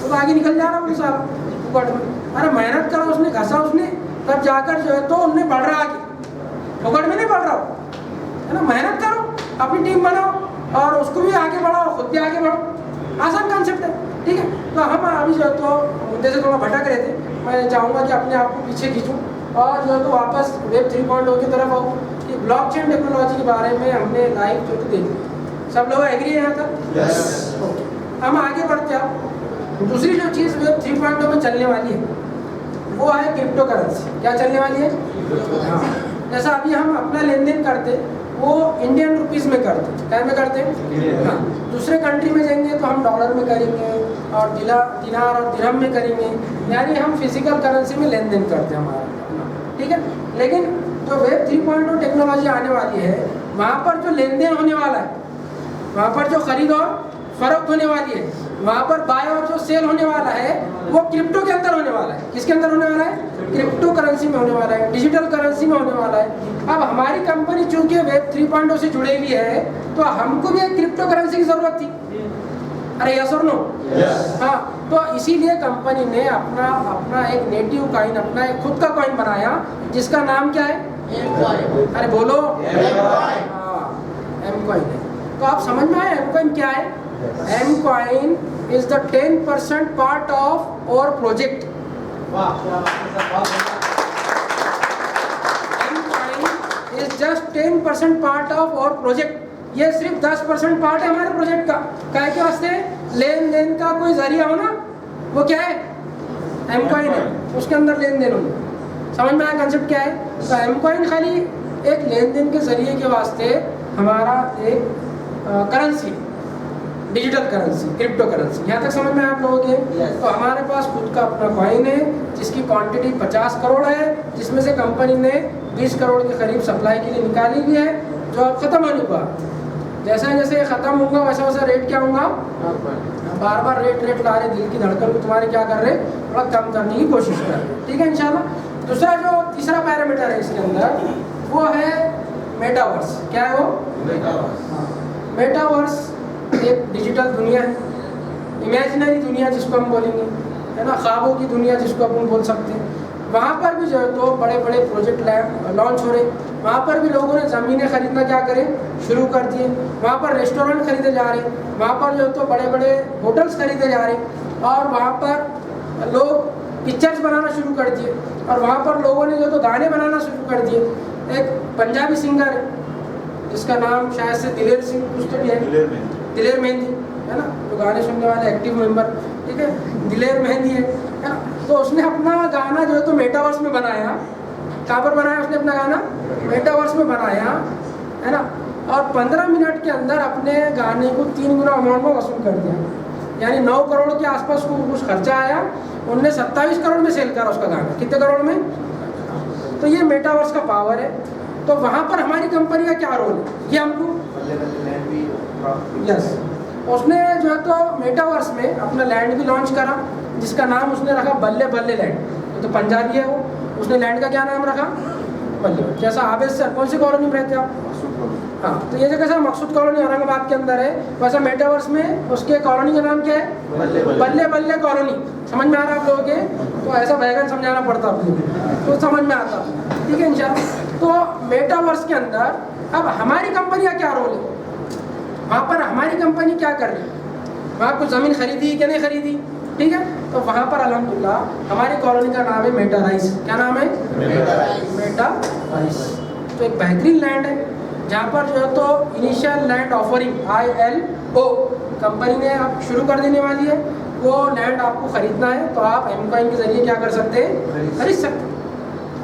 तो आगे निकल जा रहा बोले सारा फुकट में। अरे मेहनत करो, उसने घसा, उसने तब जाकर जो है तो उन्हें बढ़ रहा आगे, फुकट में नहीं बढ़ रहा हो, है ना? मेहनत करो, अपनी टीम बनाओ और उसको भी आगे बढ़ाओ, खुद भी आगे बढ़ो। आसान कॉन्सेप्ट है, ठीक है? तो हम अभी जो है तो मुद्दे से थोड़ा भटक रहे थे। मैं चाहूँगा कि अपने आप को पीछे खींचूँ और जो है तो वापस वेब 3.0 की तरफ आऊँ कि ब्लॉकचेन टेक्नोलॉजी के बारे में हमने लाइव जो तो देखी। सब लोग एग्री है यहाँ तक? ओके, हम आगे बढ़ते हैं। दूसरी जो चीज़ वेब 3.0 में चलने वाली है वो है क्रिप्टो करेंसी। क्या चलने वाली है? हाँ, जैसा अभी हम अपना लेन देन करते वो इंडियन रुपीस में करते, क्या में करते हैं? हाँ, दूसरे कंट्री में जाएंगे तो हम डॉलर में करेंगे और दिनार और दिरहम में करेंगे, यानी हम फिजिकल करेंसी में लेन देन करते हैं हमारा, ठीक है? लेकिन जो वेब 3.0 टेक्नोलॉजी आने वाली है वहाँ पर जो लेन देन होने वाला है, वहाँ पर जो खरीद और फरोख्त होने वाली है, वहाँ पर बाय और जो सेल होने वाला है वो क्रिप्टो के अंदर होने वाला है। किसके अंदर होने वाला है? क्रिप्टो करेंसी में होने वाला है, डिजिटल करेंसी में होने वाला है। अब हमारी कंपनी चूंकि वेब 3.0 से जुड़े हुई है तो हमको भी एक क्रिप्टो करेंसी की जरूरत थी। अरे यस और नो? हाँ, तो इसीलिए कंपनी ने अपना एक नेटिव कॉइन, अपना एक खुद का कॉइन बनाया जिसका नाम क्या है? अरे बोलो। हाँ, एम कॉइन है। तो आप समझ में आए एम कॉइन क्या है? M coin is the 10% part of our project. Is just 10% part of our project. ये सिर्फ 10% पार्ट है हमारे प्रोजेक्ट का। काय के वास्ते? लेन देन का कोई जरिया हो ना, वो क्या है? एम कॉइन है, उसके अंदर लेन देन हो। समझ में आया कंसेप्ट क्या है? तो एम कॉइन खाली एक लेन देन के जरिए के वास्ते हमारा एक currency, digital currency, crypto currency. यहाँ तक समझ में आप लोगों के? तो हमारे पास खुद का अपना कॉइन है जिसकी क्वांटिटी 50 करोड़ है, जिसमें से कंपनी ने 20 करोड़ के करीब सप्लाई के लिए निकाली हुई है, जो अब खत्म होने को। जैसा जैसे ये खत्म होगा वैसा वैसा रेट क्या होगा? बार बार रेट ला रहे, दिल की धड़कन को तुम्हारे क्या कर रहे? थोड़ा कम करने की कोशिश कर रहे, ठीक है इंशाल्लाह। दूसरा जो तीसरा पैरामीटर है इसके अंदर वो है मेटावर्स। क्या है वो? मेटावर्स एक डिजिटल दुनिया है, इमेजिनरी दुनिया जिसको हम बोलेंगे, है ना, ख्वाबों की दुनिया जिसको अपन बोल सकते हैं। वहाँ पर भी जो है तो बड़े बड़े प्रोजेक्ट लॉन्च हो रहे, वहाँ पर भी लोगों ने ज़मीनें खरीदना क्या करें शुरू कर दिए, वहाँ पर रेस्टोरेंट खरीदे जा रहे, वहाँ पर जो है तो बड़े बड़े होटल्स खरीदे जा रहे, और वहाँ पर लोग पिक्चर्स बनाना शुरू कर दिए, और वहाँ पर लोगों ने जो तो गाने बनाना शुरू कर दिए। एक पंजाबी सिंगर है जिसका नाम शायद से दिलेर सिंह कुछ तो भी है, दिलेर मेहंदी, है ना, जो गाने सुनने वाले एक्टिव मेंबर, ठीक है, दिलेर मेहंदी है ना। तो उसने अपना गाना जो है तो मेटावर्स में बनाया। कहाँ पर बनाया उसने अपना गाना? मेटावर्स में बनाया, है ना, और 15 मिनट के अंदर अपने गाने को 3 गुना अमाउंट में वसूल कर दिया, यानी 9 करोड़ के आसपास को कुछ खर्चा आया, उनने 27 करोड़ में सेल करा उसका गाना। कितने करोड़ में? तो ये मेटावर्स का पावर है। तो वहाँ पर हमारी कंपनी का क्या रोल है ये हमको यस, उसने जो है तो मेटावर्स में अपना लैंड भी लॉन्च करा जिसका नाम उसने रखा बल्ले बल्ले लैंड। तो पंजाबी है वो, उसने लैंड का क्या नाम रखा? बल्ले। जैसा आवेश सर कौन सी कॉलोनी में रहते आप? हाँ, तो ये जगह सर मकसूद कॉलोनी औरंगाबाद के अंदर है, वैसा मेटावर्स में उसके कॉलोनी का नाम क्या है? बल्ले बल्ले कॉलोनी। समझ में आ रहा है आप लोगों के? तो ऐसा बैगन समझाना पड़ता अपने तो समझ में आता, ठीक है इंशाल्लाह। तो मेटावर्स के अंदर अब हमारी कंपनी का क्या रोल है? वहाँ पर हमारी कंपनी क्या कर रही है? वहाँ कुछ ज़मीन खरीदी कि नहीं खरीदी, ठीक है? तो वहाँ पर अल्हम्दुलिल्लाह हमारी कॉलोनी का नाम है मेटाराइज। क्या नाम है? मेटाराइज। तो एक बेहतरीन लैंड है जहाँ पर जो है तो initial land offering ILO company ने अब शुरू कर देने वाली है। वो लैंड आपको खरीदना है तो आप एम कॉइन के जरिए क्या कर सकते हैं? खरीद सकते हैं।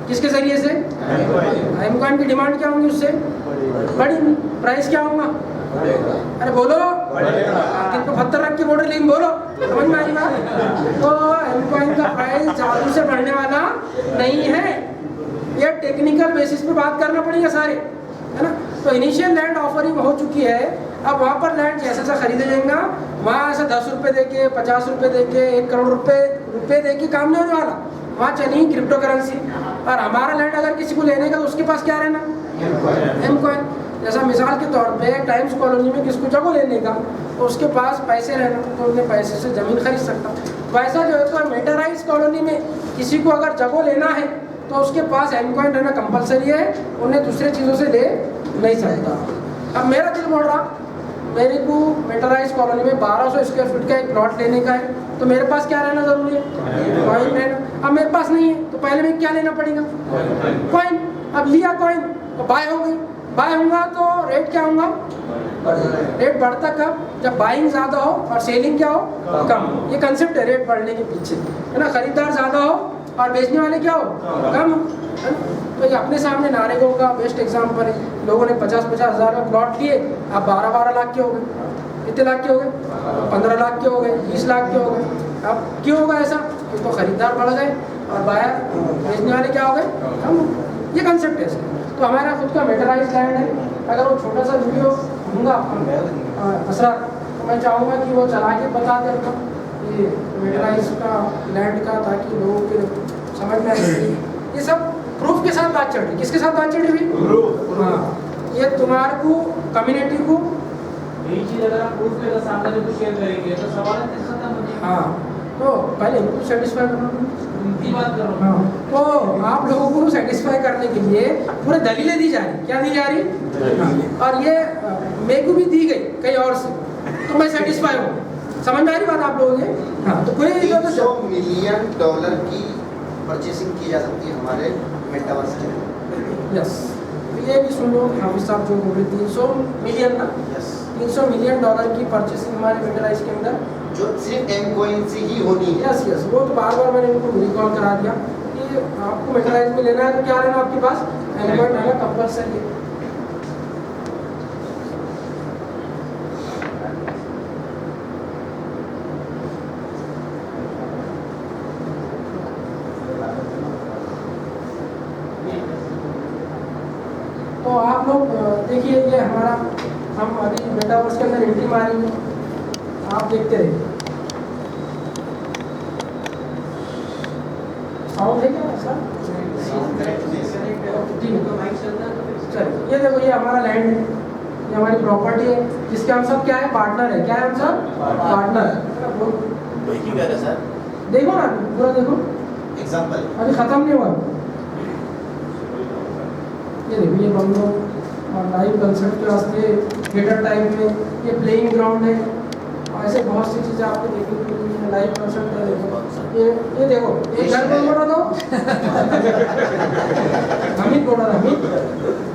किसके जरिए से? एम कॉइन की डिमांड क्या होंगी उससे? बड़ी। प्राइस क्या होगा? अरे बोलो, किनको 72 रख के बोर्डर लेकिन बोलो, समझ में आई बात? तो एम कॉइन का प्राइस जादू से बढ़ने वाला नहीं है, ये टेक्निकल बेसिस पे बात करना पड़ेगा सारे, है ना। तो इनिशियल लैंड ऑफरिंग हो चुकी है अब वहाँ पर लैंड जैसे जैसा खरीदे जाएगा वहाँ ऐसा 10 रुपये दे के 50 रुपये दे के 1 करोड़ रुपये दे के काम नहीं होने वाला। वहाँ चलेगी क्रिप्टो करेंसी। और हमारा लैंड अगर किसी को लेने का तो उसके पास क्या रहना, एम कॉइन। जैसा मिसाल के तौर पे टाइम्स कॉलोनी में किसको जगह लेने का तो उसके पास पैसे रहना, तो उन्हें पैसे से ज़मीन खरीद सकता। वैसा जो है तो मेटाराइज कॉलोनी में किसी को अगर जगह लेना है तो उसके पास एम कॉइन रहना कंपलसरी है, उन्हें दूसरे चीज़ों से ले नहीं सकता। अब मेरा दिल बोल रहा मेरे को मेटाराइज कॉलोनी में 1200 स्क्वायर फीट का एक प्लॉट लेने का है, तो मेरे पास क्या रहना ज़रूरी है, कॉइन रहना। अब मेरे पास नहीं है तो पहले मैं क्या लेना पड़ेगा, कॉइन। अब लिया कॉइन तो बाय हो गई, बाय होगा तो रेट क्या होगा, रेट बढ़ता कब, जब बाइंग ज़्यादा हो और सेलिंग क्या हो कम। ये कंसेप्ट है रेट बढ़ने के पीछे, है ना। खरीदार ज़्यादा हो और बेचने वाले क्या हो कम, है ना। तो ये अपने सामने नारेगांव का बेस्ट एग्जाम्पल है। लोगों ने 50-50 हज़ार में प्लॉट लिए, अब 12-12 लाख के हो गए। कितने लाख के हो गए, 15 लाख के हो गए, 20 लाख के हो गए। अब क्यों होगा ऐसा, तो खरीदार बढ़ गए और बायर बेचने वाले क्या हो गए कम। ये कंसेप्ट है इसका। तो हमारा खुद का मेटाराइज लैंड है। अगर वो छोटा सा वीडियो दूंगा असरा तो मैं चाहूँगा कि वो चला के बता दे आपको कि मेटाराइज का लैंड का, ताकि लोगों के समझ में आए। ये सब प्रूफ के साथ बात चल रही। किसके साथ बात चल रही है, हाँ। ये तुम्हारे को कम्युनिटी को यही चीज़ अगर आप प्रूफ के सामने में कुछ शेयर करेंगे तो सवाल खत्म हो जाएगा। हाँ, तो पहले इनको सेटिस्फाई करना, उनकी बात कर रहा हूँ। तो आप लोगों को सेटिस्फाई करने के लिए पूरे दलीलें दी जा रही। क्या दी जा रही, हाँ। और ये मेरे को भी दी गई कहीं और से, तो मैं सेटिस्फाई हूँ। समझ में आ रही बात आप लोगों के, हाँ। तो कोई $300 मिलियन की परचेसिंग की जा सकती है हमारे मेटावर्स के। यस, ये भी सुन लो हाफिज साहब जो बोल रहे 300 मिलियन ना, यस, $300 मिलियन की परचेसिंग हमारे मेटाराइज के अंदर, जो सिर्फ एम कॉइन से ही होनी है। Yes yes. वो तो बार बार मैंने उनको रिकॉल करा दिया कि आपको मेटाराइज में लेना है तो क्या लेना आपके पास, एम कॉइन रहना कंपलसरी है। तो आप लोग देखिए, ये हमारा, हम अभी मेटावर्स के अंदर एंट्री मारेंगे, आप देखते रहिए। साउंड है क्या सर, चलिए। ये देखो, ये हमारा लैंड है, ये हमारी प्रॉपर्टी है, जिसके हम सब क्या है, पार्टनर है। क्या है हम सब, पार्टनर। वही क्यों कह रहे सर, देखो ना पूरा, देखो एग्जांपल अभी ख़त्म नहीं हुआ। ये देखो, ये बंगलो और लाइव कंसर्ट के वास्ते थिएटर टाइप में ये प्लेइंग ग्राउंड है, और ऐसे बहुत सी चीज़ें आपको देखने को मिली हैं। लाइव कंसर्ट है, देखो ये देखो, एक घर कौन बोल रहा था हमीद बोल रहा था, हमीद,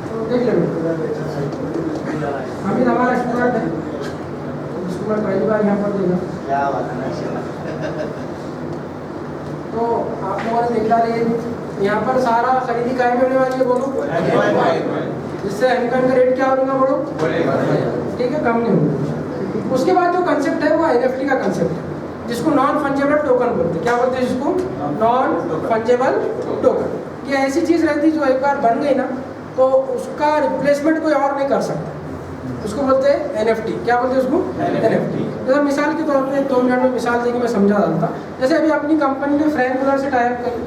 तो देख लो। हमीद हमारा स्टूडेंट है, उसको मैं पहली बार यहाँ पर देखा। क्या बात है। तो आप लोगों ने देखा रहे यहाँ पर सारा खरीदी काय में होने वाली है, बोलो, जिससे एमकॉइन का रेट क्या होगा, बोलो, ठीक है, कम नहीं होगा। उसके बाद जो कंसेप्ट है वो एनएफटी का कंसेप्ट है, जिसको नॉन फंजेबल टोकन बोलते हैं। क्या बोलते हैं जिसको, नॉन फंजेबल टोकन। ये ऐसी चीज़ रहती है जो एक बार बन गई ना तो उसका रिप्लेसमेंट कोई और नहीं कर सकता, उसको बोलते हैं एनएफटी। क्या बोलते हैं उसको, एनएफटी। जैसे मिसाल के तौर पे 2 मिनट में मिसाल देके मैं समझा डालता। जैसे अभी अपनी कंपनी ने फ्रैंक मुलर से टाई अप करी।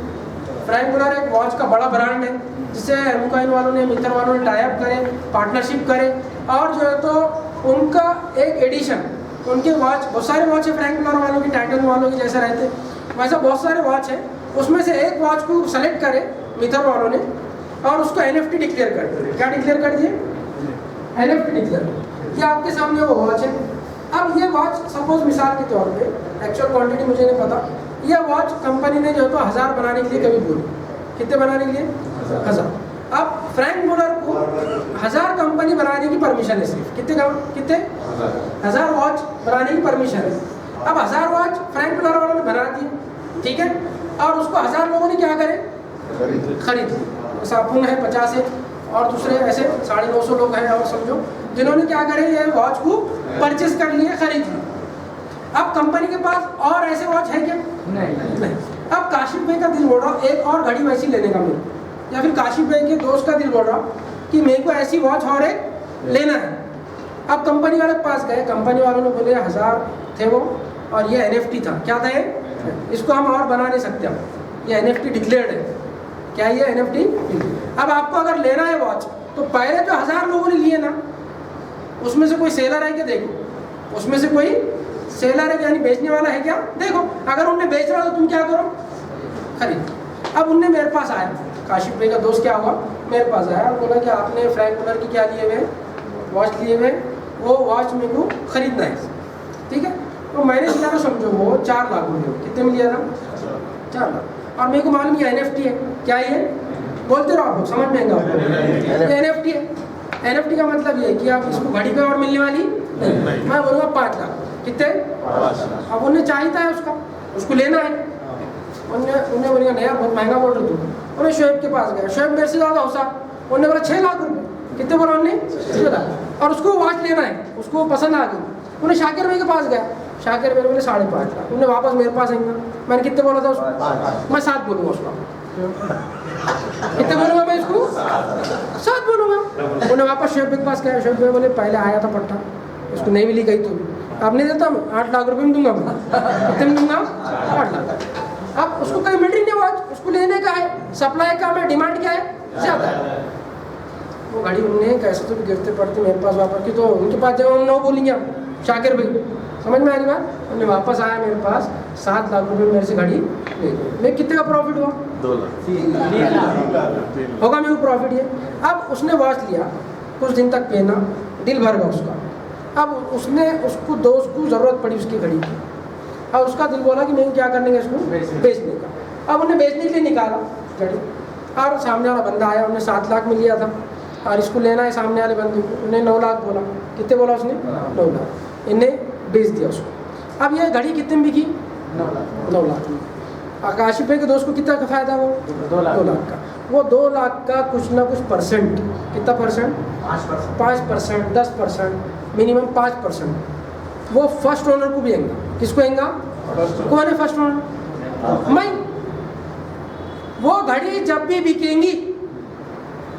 फ्रैंक मुलर एक वॉच का बड़ा ब्रांड है, जिससे एमकॉइन वालों ने, मित्र वालों ने टाई अप करे, पार्टनरशिप करे, और जो है तो उनका एक एडिशन, उनके वॉच, बहुत सारे वॉच है फ्रैंक मुलर वालों की, टाइटन वालों की जैसे रहते, वैसा बहुत सारे वॉच है। उसमें से एक वॉच को सेलेक्ट करे मित्र वालों ने और उसको एनएफटी डिक्लेयर कर दिए। क्या डिक्लेयर कर दिए, एनएफटी डिक्लेयर। ये आपके सामने वो वॉच है। अब ये वॉच सपोज मिसाल के तौर पे, एक्चुअल क्वांटिटी मुझे नहीं पता, ये वॉच कंपनी ने जो है तो 1000 बनाने के लिए कभी बोली। कितने बनाने के लिए, 1000। अब फ्रैंक मुलर को 1000 कंपनी बनाने की परमिशन है सिर्फ। कितने 1000 वॉच बनाने की परमिशन है। अब 1000 वॉच फ्रैंक मुलर वालों ने बना दी, ठीक है, और उसको 1000 लोगों ने क्या करे, खरीद ली। सापुन है 50 है, और दूसरे ऐसे 950 लोग हैं, और समझो, जिन्होंने क्या करे, ये वॉच को परचेस कर लिए, खरीद ली। अब कंपनी के पास और ऐसे वॉच है क्या, नहीं। अब काशिफ भाई का दिल बोल रहा एक और घड़ी वैसी लेने का मेरे, या फिर काशिफ भाई के दोस्त का दिल बोल रहा कि मेरे को ऐसी वॉच और एक लेना है, अब कंपनी वाले के पास गए, कंपनी वालों ने बोले 1000 थे वो, और ये NFT था। क्या था ये? इसको हम और बना नहीं सकते, हम ये NFT डिक्लेयर्ड है। क्या ये NFT? अब आपको अगर लेना है वॉच, तो पहले जो 1000 लोगों ने लिए ना, उसमें से कोई सेलर है क्या? देखो, उसमें से कोई सेलर है यानी बेचने वाला है क्या? देखो, अगर उनने बेच रहा तो तुम क्या करो? खरीद। अब उनने मेरे पास आया, काशिफ भाई का दोस्त क्या हुआ, मेरे पास आया और बोला कि आपने फ्रैंक मुलर की क्या लिए हुए, वॉच लिए हुए, वो वॉच मेरे को खरीदना है, ठीक है। तो मैंने लिया ना, समझो वो 4 लाख रुपये। कितने में लिया था? 4 लाख। और मेरे को मालूम ये NFT है। क्या ये? बोलते रहो आप लोग, समझ में आएगा आपको। ये NFT है। NFT का मतलब ये है कि आप इसको घड़ी पे और मिलने वाली नहीं। मैं बोलूँगा 5 लाख। कितने? अब उन्हें चाहिए था उसका, उसको लेना है। उन्हें बोलेगा नया बहुत महंगा बोल रहे तुम। उन्हें शोएब के पास गया, शोएब मेरे से ज़्यादा होशियार, उन्होंने बोला 6 लाख रुपये। कितने बोला उन्होंने? 6 लाख। और उसको वॉच लेना है, उसको पसंद आ गई। उन्हें शाकिर भाई के पास गया, शाकिर भाई बोले 5.5 लाख। उन्हें वापस मेरे पास आएंगे। मैंने कितने बोला था उसको? मैं 7 बोलूँगा उसको। कितने बोलूँगा मैं इसको? 7 बोलूँगा। उन्हें वापस शोएब के पास गया, शोएब भाई बोले पहले आया था पट्टा, इसको नहीं मिली गई तो अब नहीं देता, मैं 8 लाख रुपये में दूंगा। मैं कितने में दूंगा? 8 लाख। अब उसको कहीं मिल रही नहीं वॉच, उसको लेने का है, सप्लाई का है, डिमांड क्या है? ज़्यादा है। वो घड़ी उन्हें कैसे तो गिरते पड़ते मेरे पास वापस की, तो उनके पास जब हम 9 बोलेंगे हम, शाकिर भाई, समझ में आ रही बात? उन्हें वापस आया मेरे पास 7 लाख रुपये मेरे से घड़ी ले गए। मैं कितने का प्रॉफिट हुआ? 2 लाख होगा मेरे को प्रॉफिट ये। अब उसने वॉच लिया, कुछ दिन तक पहना, दिल भर गया उसका। अब उसने उसको दोस्त को ज़रूरत पड़ी उसकी घड़ी की, और उसका दिल बोला कि मैं क्या करने का इसको बेचने का। अब उन्हें बेचने के लिए निकाला घड़ी, और सामने वाला बंदा आया, उन्हें 7 लाख में लिया था, और इसको लेना है सामने वाले बंदे को। उन्हें 9 लाख बोला। कितने बोला उसने? 9 लाख। इन्हें बेच दिया उसको। अब ये घड़ी कितने में बिकी? 9 लाख में। आकाशिफ भाई के दोस्त को कितना का फायदा हो? 2 लाख 2 लाख का। वो 2 लाख का कुछ ना कुछ परसेंट, कितना परसेंट? 5%, 10%, मिनिमम 5% वो फर्स्ट ओनर को भी आएगा। किसको आएगा? कौन है फर्स्ट ओनर? मैं। वो घड़ी जब भी बिकेंगी,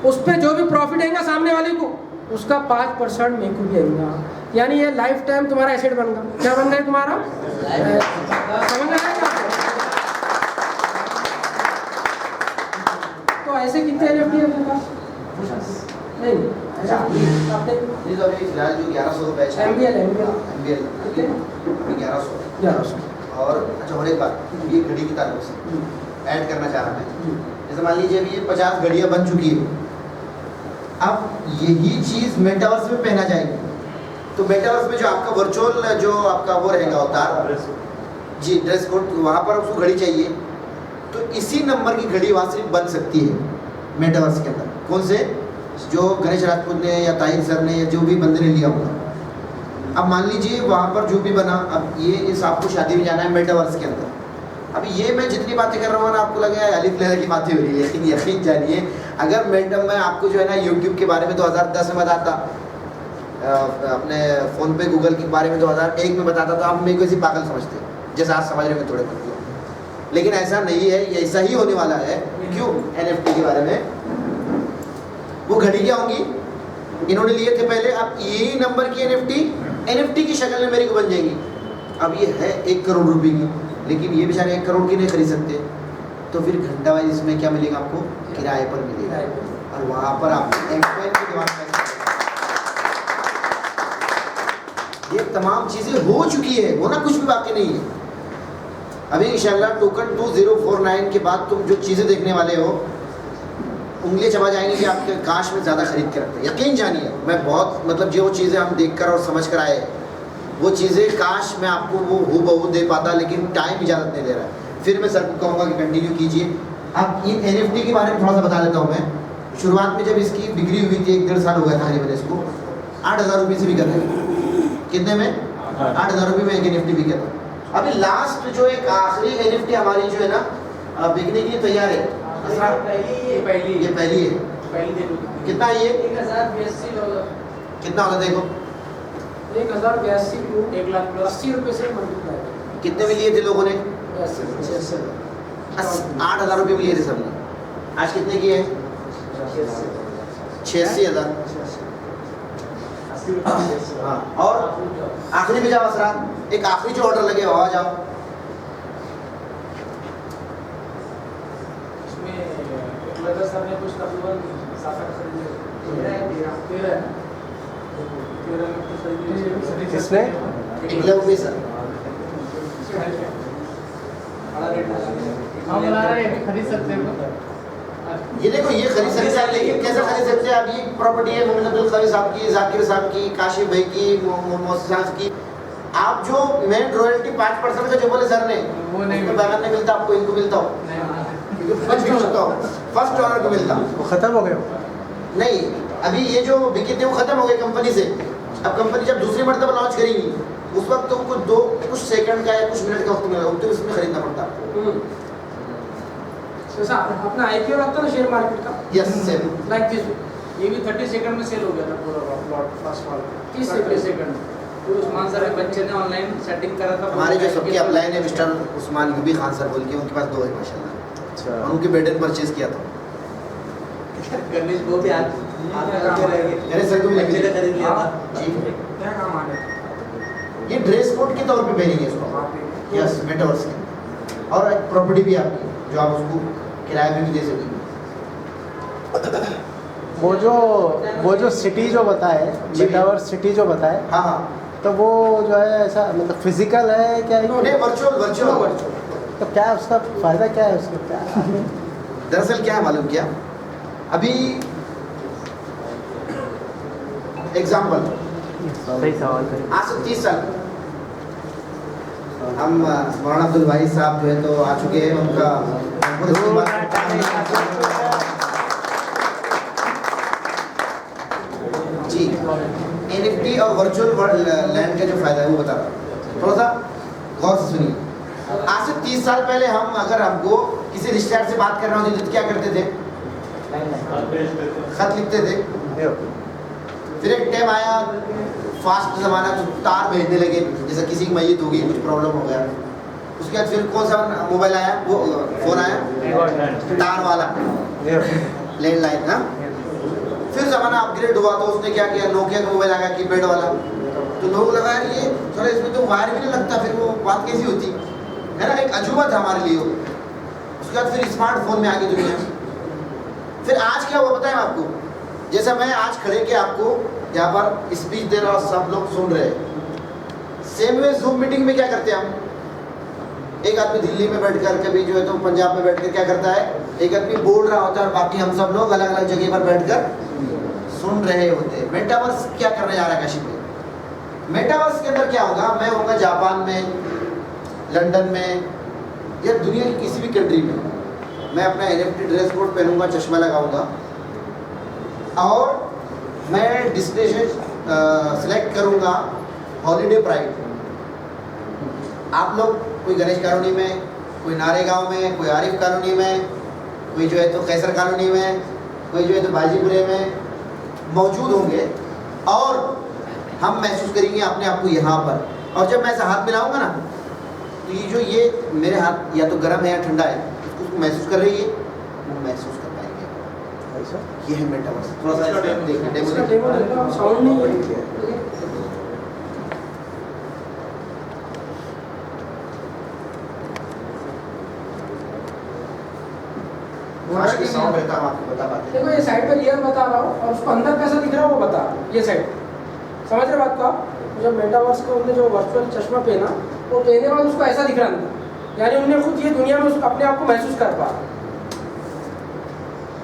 उस पर जो भी प्रॉफिट आएगा सामने वाले को, उसका 5% मेरे को भी आएगा। यानी ये लाइफ टाइम तुम्हारा एसेट बन गया। क्या बन गया तुम्हारा? समझ में आएगा? तो ऐसे कितने NFT है अपने पास? नहीं, आपने ये तो अभी फिलहाल जो 1100 रुपये MBL 1100। और अच्छा, और एक बात, ये घड़ी की तारीफ से ऐड करना चाह रहा मैं। जैसे मान लीजिए अभी ये 50 घड़ियाँ बन चुकी है, अब यही चीज़ मेटावर्स में पहना जाएगी, तो मेटावर्स में जो आपका वर्चुअल जो आपका वो रहेगा अवतार जी, ड्रेस कोड, वहाँ पर उसको घड़ी चाहिए, तो इसी नंबर की घड़ी वहाँ सिर्फ बन सकती है मेटावर्स के अंदर। कौन से? जो गणेश राजपूत ने या ताहिर सर ने या जो भी बंदे ने लिया होगा। अब मान लीजिए वहाँ पर जो भी बना, अब ये इस आपको शादी में जाना है मेटावर्स के अंदर। अब ये मैं जितनी बातें कर रहा हूँ ना, आपको लगे अलिफ लेहर की बातें हो रही है, लेकिन यकीन जानिए, अगर मैं आपको जो है ना यूट्यूब के बारे में 2010 में बताता, अपने फ़ोन पे गूगल के बारे में 2001 में बताता, तो आप मेरे को ऐसी पागल समझते, जैसे आज समझ रहे हैं थोड़े बहुत। लेकिन ऐसा नहीं है, ये ऐसा ही होने वाला है। क्यों? NFT के बारे में। वो घड़ी क्या होंगी, इन्होंने लिए थे पहले, अब यही नंबर की NFT की शक्ल में मेरी को बन जाएगी। अब ये है 1 करोड़ रुपए की, लेकिन ये बेचारे 1 करोड़ की नहीं खरीद सकते, तो फिर घंटा वाइज इसमें क्या मिलेगा आपको? किराए पर मिलेगा, और वहाँ पर आप ये तमाम चीज़ें हो चुकी है, वो ना कुछ भी बाकी नहीं है। अभी इंशाल्लाह टोकन 2049 के बाद तुम जो चीज़ें देखने वाले हो, उंगली चबा जाएंगे कि आपके काश में ज़्यादा खरीद के रखते हैं। यकीन जानिए, मैं बहुत मतलब जो चीज़ें हम देखकर और समझ कर आए, वो चीज़ें काश मैं आपको वो हूबहू दे पाता, लेकिन टाइम इजाज़त नहीं दे रहा है। फिर मैं सर को कहूँगा कि कंटिन्यू कीजिए। अब इन NFT के बारे में थोड़ा सा बता देता हूँ मैं। शुरुआत में जब इसकी बिक्री हुई थी, 1-1.5 साल हो गया था तकरीबन इसको, 8,000 रुपये से बिका था। कितने में? 8,000 रुपये में एक NFT बिका था। अभी लास्ट जो एक आखिरी NFT हमारी जो है ना बिकने के लिए तैयार है, ये पहली है। कितना ये? 1082 कितना होगा देखो? 1082 को 1,80,000 रुपये से मल्टीप्लाई। कितने में लिए थे लोगों ने? 8,000 रुपये में लिए थे सबने। आज कितने की है? 86,000। हाँ, और आखिरी में जाओ असरा, एक आखिरी जो ऑर्डर लगे वहाँ जाओ। इसमें ब्रदर सर ने कुछ तकरीबन 7-8 खरीदे। 13 में तो खरीदे। किसने? एकलव्य सर। बड़ा रेट है। हम बना रहे हैं, खरीद सकते हैं। ये देखो, ये खरीद सकते हैं, लेकिन कैसे खरीद सकते हैं? अब ये प्रॉपर्टी है मोमिन अब्दुल कवी साहब की, जाकिर साहब की, काशिफ भाई की, मोहम्मद साहब की। आप जो मेन रॉयल्टी 5% का जो बोले सर ने, वो नहीं उसमें बैगन नहीं मिलता आपको, इनको मिलता हो, क्योंकि फर्स्ट ऑनर को मिलता। वो खत्म हो गए? नहीं, अभी ये जो बिके थे वो खत्म हो गए कंपनी से। अब कंपनी जब दूसरी मरतबा लॉन्च करेंगी, उस वक्त तो कुछ सेकंड का या कुछ मिनट का वक्त मिलेगा, तो इसमें खरीदना पड़ता है। जैसा अपना आईपीओ लगता है ना शेयर मार्केट का, यस सेम। लाइक दिस ये भी 30 सेकंड में सेल हो गया था पूरा प्लॉट फर्स्ट वाला। 30 सेकंड फिर उस्मान सर के बच्चे ने ऑनलाइन सेटिंग करा था। हमारे जो सबके अपलाइन है mister Usman UB Khan sir बोल के, उनके पास 2 है माशाल्लाह। अच्छा। और उनके बेटे ने परचेज किया था। गणेश वो भी आज गणेश सर को भी बच्चे ने खरीद लिया था। जी, क्या काम आ रहा है? ये ड्रेस कोड के तौर पे पहनेंगे इसको। यस, मेटावर्स के। और एक प्रॉपर्टी भी आपकी, जो आप उसको किराए पे भी दे सकेंगे। वो जो सिटी जो बताए, जी। मेटावर्स सिटी जो बताए, हाँ हाँ, तो वो जो है ऐसा मतलब फिजिकल है क्या? नहीं, वर्चुअल। तो क्या उसका फायदा क्या है उसका क्या? दरअसल क्या है मालूम क्या, अभी एग्जाम्पल, सही सवाल करें। आज से 30 साल हम मौलाना अब्दुल भाई साहब जो है तो आ चुके हैं, उनका जी। NFT और वर्चुअल लैंड का जो फायदा है वो बता रहा हूँ, थोड़ा सा गौर से सुनिए। आज से 30 साल पहले अगर हमको किसी रिश्तेदार से बात करना होती तो क्या करते थे? खत लिखते थे। फिर एक टाइम आया, फास्ट ज़माना, तो तार भेजने लगे, जैसे किसी की मैयत होगी, कुछ प्रॉब्लम हो गया। उसके बाद फिर कौन सा मोबाइल आया, वो फ़ोन आया, तार वाला, लैंडलाइन ना। फिर ज़माना अपग्रेड हुआ तो उसने क्या किया, नोकिया का मोबाइल आ गया, कीपैड वाला। तो लोग लगा यार ये थोड़ा इसमें तो वायर भी नहीं लगता, फिर वो बात कैसी होती है ना, एक अजूबा था हमारे लिए वो। उसके बाद फिर स्मार्टफोन में आ गई दुनिया। फिर आज क्या हुआ बताएं आपको, जैसा मैं आज खड़े के आपको यहाँ पर स्पीच दे रहा हूँ, सब लोग सुन रहे हैं। सेम वे जूम मीटिंग में क्या करते हैं हम, एक आदमी दिल्ली में बैठकर, कभी जो है तो पंजाब में बैठकर क्या करता है, एक आदमी बोल रहा होता है और बाकी हम सब लोग अलग अलग जगह पर बैठकर सुन रहे होते हैं। मेटावर्स क्या करने जा रहा है काशी में? मेटावर्स के अंदर क्या होगा, मैं होगा जापान में, लंदन में, या दुनिया की किसी भी कंट्री में। मैं अपना NFT ड्रेस कोड पहनूंगा, चश्मा लगाऊंगा, और मैं डेस्टिनेशन सिलेक्ट करूंगा हॉलीडे प्राइड। आप लोग कोई गणेश कॉलोनी में, कोई नारेगांव में, कोई आरिफ कॉलोनी में, कोई जो है तो कैसर कॉलोनी में, कोई जो है तो बाजीपुरे में मौजूद होंगे, और हम महसूस करेंगे अपने आप को यहाँ पर। और जब मैं ऐसा हाथ मिलाऊंगा ना, तो ये मेरे हाथ या तो गर्म है या ठंडा है, उसको महसूस कर रही है, वो महसूस कर पाएंगे। ये है मेटावर्स। थोड़ा सा देखिए, डेमो साउंड नहीं है। साउंड रहता हम आपको बता पाते हैं। देखो ये साइड पे रियल बता रहा हूँ, और उसको अंदर कैसा दिख रहा है वो बता रहा हूँ। ये साइड समझ रहे बात को आप? जब मेटावर्स को उन्होंने जो वर्चुअल चश्मा पहना, वो पहने बाद उसको ऐसा दिख रहा अंदर, यानी उन्होंने खुद ये दुनिया में अपने आप को महसूस कर पा रहा।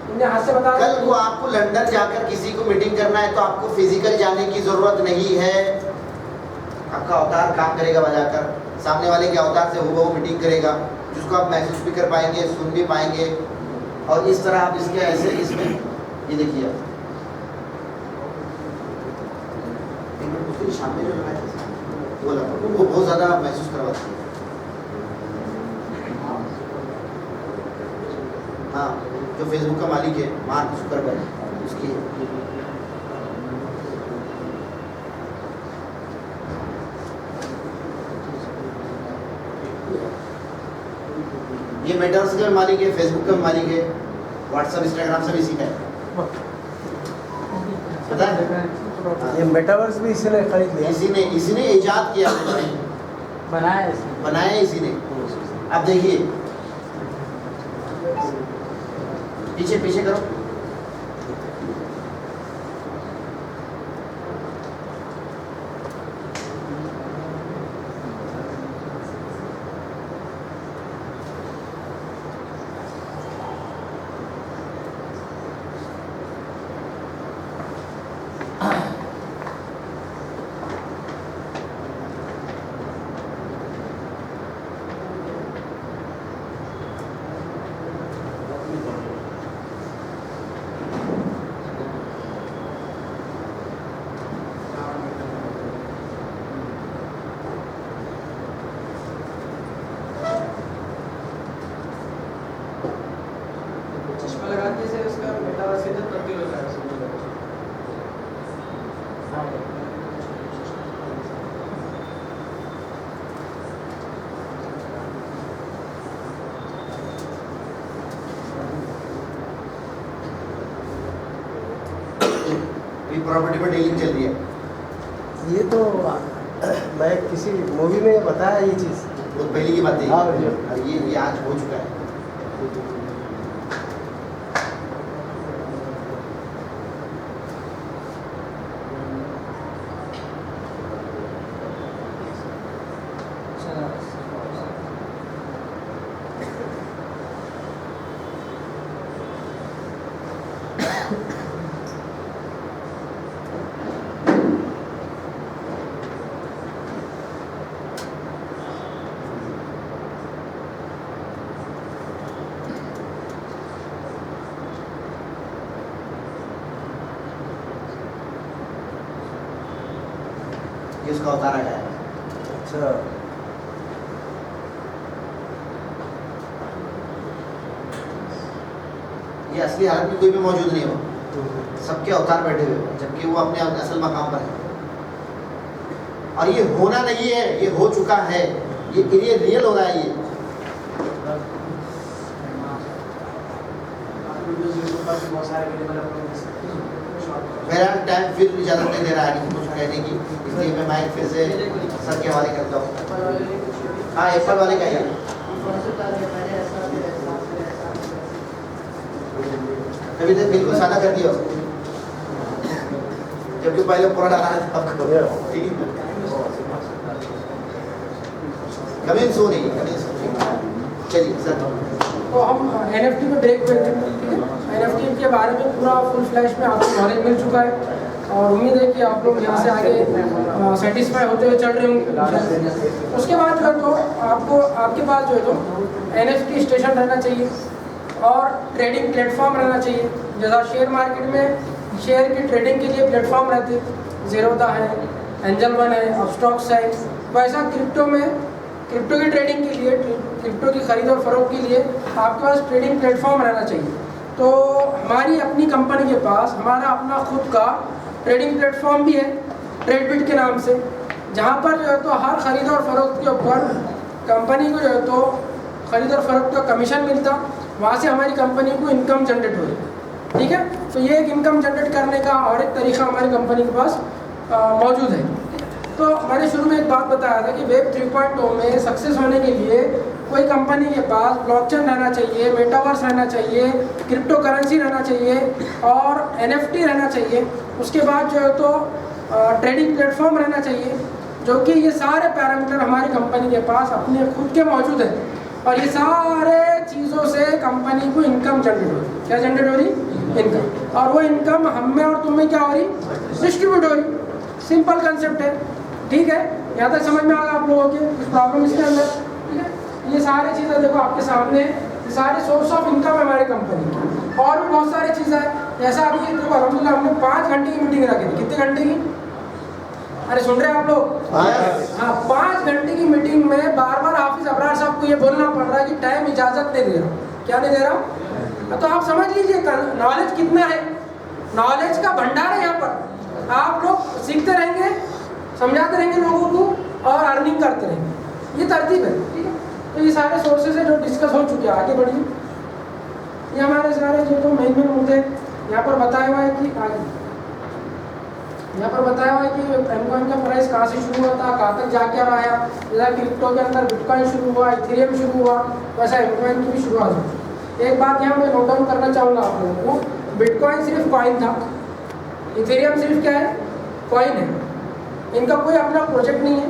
उन्होंने हाथ से बता कल को आपको लंदन जाकर किसी को मीटिंग करना है तो आपको फिजिकल जाने की जरूरत नहीं है। आपका अवतार काम करेगा बजाकर, सामने वाले के अवतार से वो मीटिंग करेगा, जिसको आप महसूस भी कर पाएंगे, सुन भी पाएंगे। और इस तरह आप इसके ऐसे इसमें ये देखिए आप सामने जो लगाया वो बहुत ज़्यादा महसूस करवाती है। हाँ, जो फेसबुक का मालिक है मार्क जुकरबर्ग, उसकी ये मेटावर्स का मालिक है, फेसबुक का मालिक है, व्हाट्सएप इंस्टाग्राम सब इसी का है। पता है? ये मेटावर्स भी इसी ने खरीद लिया। इसी ने इजाद किया, बनाया है इसने। बनाया इसी ने। अब देखिए पीछे पीछे करो। चश्मा लगाने से उसका मेटावर्स के अंदर तब्दील हो जाएगा। प्रॉपर्टी पर डीलिंग चल रही है। ये तो मैं किसी मूवी में बताया ये चीज़। बहुत पहले की बात है। हाँ, और ये आज हो चुका है। ये उसका अवतार आ गया है। अच्छा, ये असली हालत में कोई भी मौजूद नहीं हो, सबके अवतार बैठे हुए हो, जबकि वो अपने असल मकाम पर है। और ये होना नहीं है, ये हो चुका है, ये रियल हो रहा है। ये मेरा टाइम फिर इजाज़त नहीं दे रहा है कि कुछ कहने की, इसलिए मैं माइक फिर से सर के हवाले करता हूँ। हाँ, एप्पल वाले का ही अभी तक बिल्कुल सादा कर दिया उसको, जबकि पहले पूरा डाला था आपको। ठीक है, कभी सो नहीं, कभी सो। चलिए सर, तो हम NFT पे ब्रेक करते हैं। NFT के बारे में पूरा फुल फ्लैश में आपको नॉलेज मिल चुका है और उम्मीद है कि आप लोग यहाँ से आगे सेटिस्फाई होते हुए चल रहे होंगे। उसके बाद जो है तो आपको आपके पास जो है तो NFT स्टेशन रहना चाहिए और ट्रेडिंग प्लेटफॉर्म रहना चाहिए। जैसा शेयर मार्केट में शेयर की ट्रेडिंग के लिए प्लेटफॉर्म रहते हैं, ज़ेरोधा है, एंजल वन है, अपस्टॉक्स है, वैसा क्रिप्टो में क्रिप्टो की ट्रेडिंग के लिए, क्रिप्टो की खरीद और फरोख्त के लिए आपके पास ट्रेडिंग प्लेटफॉर्म रहना चाहिए। तो हमारी अपनी कंपनी के पास हमारा अपना खुद का ट्रेडिंग प्लेटफॉर्म भी है, ट्रेडबिट के नाम से, जहाँ पर जो है तो हर खरीद और फरोख्त के ऊपर कंपनी को जो है तो खरीद और फरोख्त का कमीशन मिलता, वहाँ से हमारी कंपनी को इनकम जनरेट हो रही। ठीक है, तो ये एक इनकम जनरेट करने का और एक तरीका हमारी कंपनी के पास मौजूद है। तो मैंने शुरू में एक बात बताया था कि वेब 3.0 में सक्सेस होने के लिए कोई कंपनी के पास ब्लॉकचेन रहना चाहिए, मेटावर्स रहना चाहिए, क्रिप्टो करेंसी रहना चाहिए और NFT रहना चाहिए। उसके बाद जो है तो ट्रेडिंग प्लेटफॉर्म रहना चाहिए, जो कि ये सारे पैरामीटर हमारी कंपनी के पास अपने खुद के मौजूद हैं और ये सारे चीज़ों से कंपनी को इनकम जनरेट हो रही। क्या जनरेट हो रही? इनकम। और वो इनकम हम में और तुम में क्या हो रही? डिस्ट्रीब्यूट हो रही। सिंपल कंसेप्ट है। ठीक है, यहाँ तक समझ में आ गया आप लोगों के कुछ प्रॉब्लम इसके अंदर? ठीक है, ये सारी चीज़ें देखो आपके सामने, ये सारे सोर्स ऑफ इनकम है हमारे कंपनी की। और भी बहुत सारी चीज़ें हैं, जैसा अभी देखो अलहमदिल्ला हमने 5 घंटे की मीटिंग रखी थी। कितने घंटे की? अरे सुन रहे हैं आप लोग? हाँ, 5 घंटे की मीटिंग में बार बार हाफिज अबरार साहब को ये बोलना पड़ रहा है कि टाइम इजाज़त नहीं दे रहा। क्या नहीं दे रहा? तो आप समझ लीजिए नॉलेज कितना है, नॉलेज का भंडार है यहाँ पर। आप लोग सीखते रहेंगे, समझाते रहेंगे लोगों को और अर्निंग करते रहेंगे, ये तरतीब है। ठीक है, तो ये सारे सोर्सेज है जो डिस्कस हो चुके हैं। आगे बढ़िए, ये हमारे सारे जो तो मेन मुद्दे यहाँ पर बताए हुए हैं कि आगे यहाँ पर बताया हुआ है कि एमकॉइन का प्राइस कहाँ से शुरू हुआ था, कहाँ तक जाकर आया। जैसा क्रिप्टो के अंदर बिटकॉइन शुरू हुआ, इथेरियम शुरू हुआ, वैसा एमकॉइन की भी शुरुआत हुई। एक बात यहाँ मैं नोट डाउन करना चाहूँगा आप लोगों को, बिटकॉइन सिर्फ कॉइन था, इथेरियम सिर्फ क्या है, कॉइन है, इनका कोई अपना प्रोजेक्ट नहीं है।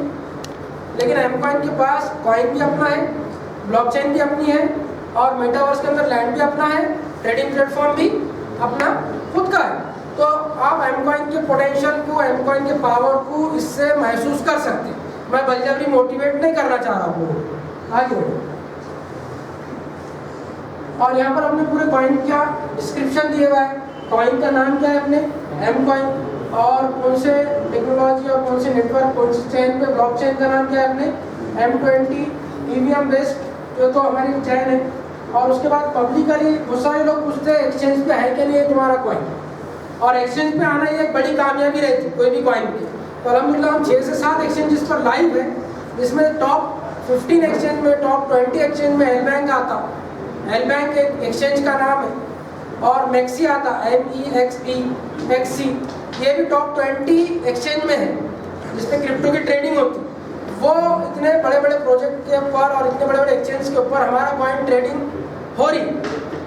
लेकिन एमकॉइन के पास कॉइन भी अपना है, ब्लॉकचेन भी अपनी है, और मेटावर्स के अंदर लैंड भी अपना है, ट्रेडिंग प्लेटफॉर्म भी अपना खुद का है। तो आप एमकॉइन के पोटेंशियल को, एमकॉइन के पावर को इससे महसूस कर सकते हैं। मैं बलजबरी मोटिवेट नहीं करना चाह रहा हूँ, आगे बढ़ो। और यहाँ पर अपने पूरे कॉइन का डिस्क्रिप्शन दिया हुआ है। कॉइन का नाम क्या है अपने, एमकॉइन, और कौन से टेक्नोलॉजी और कौन से नेटवर्क, कौन से चेन पे, ब्लॉकचेन का नाम क्या है अपने M20 EVM बेस्ड जो तो हमारी चेन है। और उसके बाद पब्लिकली बहुत सारे लोग पूछते हैं एक्सचेंज पे है कि नहीं है तुम्हारा कॉइन, और एक्सचेंज पे आना ये एक बड़ी कामयाबी रहती है कोई भी कॉइन की। तो अलहमदिल्ला हम 6 से 7 एक्सचेंजेस पर लाइव है, जिसमें टॉप 15 एक्सचेंज में, टॉप 20 एक्सचेंज में एल बैंक आता। एल बैंक एक एक्सचेंज का नाम है, और मैक्सी आता, MEXE, मैक्सी, ये भी टॉप 20 एक्सचेंज में है जिसमें क्रिप्टो की ट्रेडिंग होती है। वो इतने बड़े बड़े प्रोजेक्ट के ऊपर और इतने बड़े बड़े एक्सचेंज के ऊपर हमारा कॉइन ट्रेडिंग हो रही,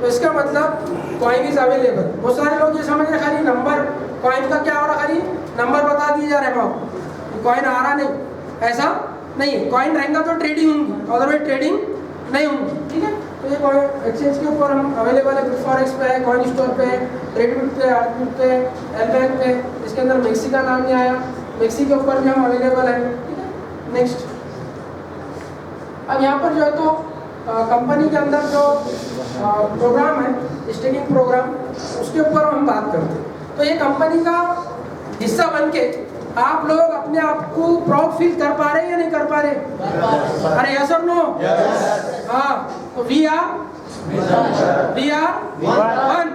तो इसका मतलब कॉइन इज अवेलेबल। बहुत सारे लोग ये समझ रहे खाली नंबर, कॉइन का क्या हो रहा, खाली नंबर बता दिए जा रहे हैं आपको, कॉइन आ रहा नहीं, ऐसा नहीं है। कॉइन रहेगा तो ट्रेडिंग होंगी, अदरवाइज ट्रेडिंग नहीं होंगी, ठीक है। तो ये कॉइन एक्सचेंज के ऊपर हम अवेलेबल है, बिटफॉरेक्स पे है, कॉइन स्टोर पे है, ट्रेडबिट पे, आर्टबिट पे, एल बैंक पे। इसके अंदर मैक्सी का नाम नहीं आया, मैक्सी के ऊपर भी हम अवेलेबल है, ठीक है। नेक्स्ट, अब यहाँ पर जो है तो कंपनी के अंदर जो प्रोग्राम है, स्टेकिंग प्रोग्राम, उसके ऊपर हम बात करते हैं। तो ये कंपनी का हिस्सा बन के आप लोग अपने आप को प्राउड फील कर पा रहे हैं या नहीं कर पा रहे? अरे यस और नो? हाँ, तो we are one,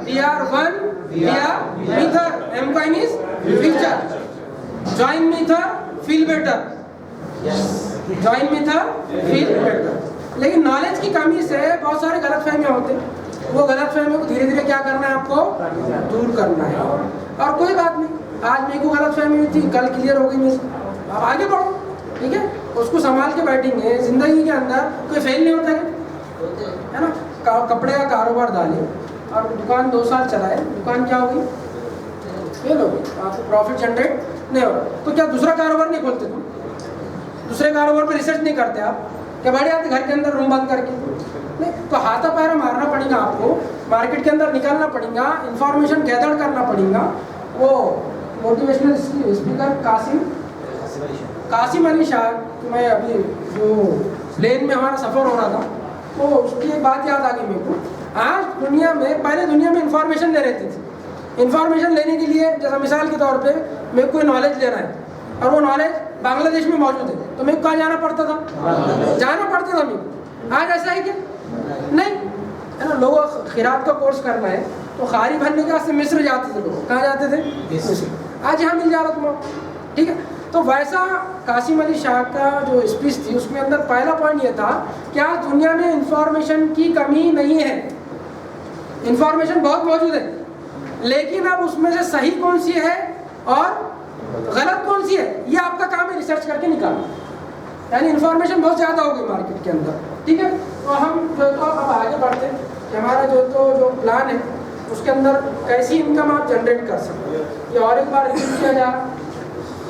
we are Meether, M coin is future, join Meether feel better, join Meether feel better. लेकिन नॉलेज की कमी से बहुत सारे गलतफहमियां होते हैं, वो गलतफहमियों को धीरे धीरे क्या करना है, आपको दूर करना है। और कोई बात नहीं, आज मेरे को गलतफहमी हुई थी, कल क्लियर हो गई मेरी, आप आगे बढ़ो, ठीक है। उसको संभाल के बैठेंगे। जिंदगी के अंदर कोई फेल नहीं होता है ना। कपड़े का कारोबार डालिए और दुकान 2 साल चलाए, दुकान क्या होगी, फेल होगी, आपको प्रॉफिट जनरेट नहीं होगा। तो क्या दूसरा कारोबार नहीं खोलते तुम? दूसरे कारोबार पर रिसर्च नहीं करते आप? क्या बड़े आते घर के अंदर रूम बंद करके? नहीं, तो हाथा पैरा मारना पड़ेगा आपको, मार्केट के अंदर निकलना पड़ेगा, इंफॉर्मेशन गैदर करना पड़ेगा। वो मोटिवेशनल स्पीकर कासिम अली शाह, मैं अभी जो प्लेन में हमारा सफ़र हो रहा था, तो उसकी एक बात याद आ गई मेरे को। आज दुनिया में, पहले दुनिया में इंफॉर्मेशन ले रहती थी, इंफॉर्मेशन लेने के लिए जैसा मिसाल के तौर पे मेरे को कोई नॉलेज लेना है और वो नॉलेज बांग्लादेश में मौजूद है, तो मेरे को कहाँ जाना पड़ता था? जाना पड़ता था मेरे को। आज ऐसा है क्या? नहीं, है ना। लोगों को खिरात का कोर्स करना है तो खारी भरने के वास्ते मिस्र जाते थे लोग। कहाँ जाते थे? मिस्र। आज यहाँ मिल जा रहा तुम्हारा, ठीक है। तो वैसा कासिम अली शाह का जो स्पीच थी, उसमें अंदर पहला पॉइंट ये था कि आज दुनिया में इंफॉर्मेशन की कमी नहीं है, इंफॉर्मेशन बहुत मौजूद है, लेकिन अब उसमें से सही कौन सी है और गलत कौन सी है, ये आपका काम है रिसर्च करके निकालना। यानी इंफॉर्मेशन बहुत ज़्यादा हो गई मार्केट के अंदर, ठीक है। तो हम जो तो अब आगे बढ़ते हैं कि हमारा जो प्लान है उसके अंदर कैसी इनकम आप जनरेट कर सकते हो, ये और एक बार रिपीट किया जा रहा।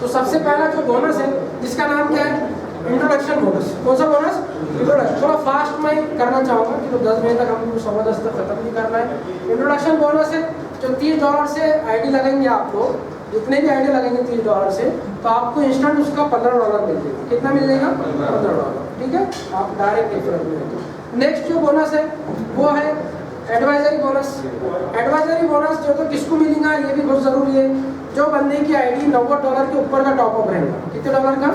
तो सबसे पहला जो बोनस है, जिसका नाम क्या है, इंट्रोडक्शन बोनस। कौन सा बोनस? इंट्रोडक्शन। थोड़ा फास्ट में करना चाहूँगा कि तो 10 बजे तक हमको 10:15 तक खत्म नहीं करना है। इंट्रोडक्शन बोनस है जो $30 से आईडी लगेंगे आप लोग, जितने भी आईडी लगेंगे $30 से, तो आपको इंस्टेंट उसका $15 मिल जाएगा। कितना मिल जाएगा? $15, ठीक है। आप डायरेक्ट रेफरल में। नेक्स्ट जो बोनस है वो है एडवाइजरी बोनस। एडवाइजरी बोनस जो तो किसको मिलेगा, ये भी बहुत ज़रूरी है। जो बंदे की आईडी $90 के ऊपर का टॉपअप रहेगा। कितने डॉलर का?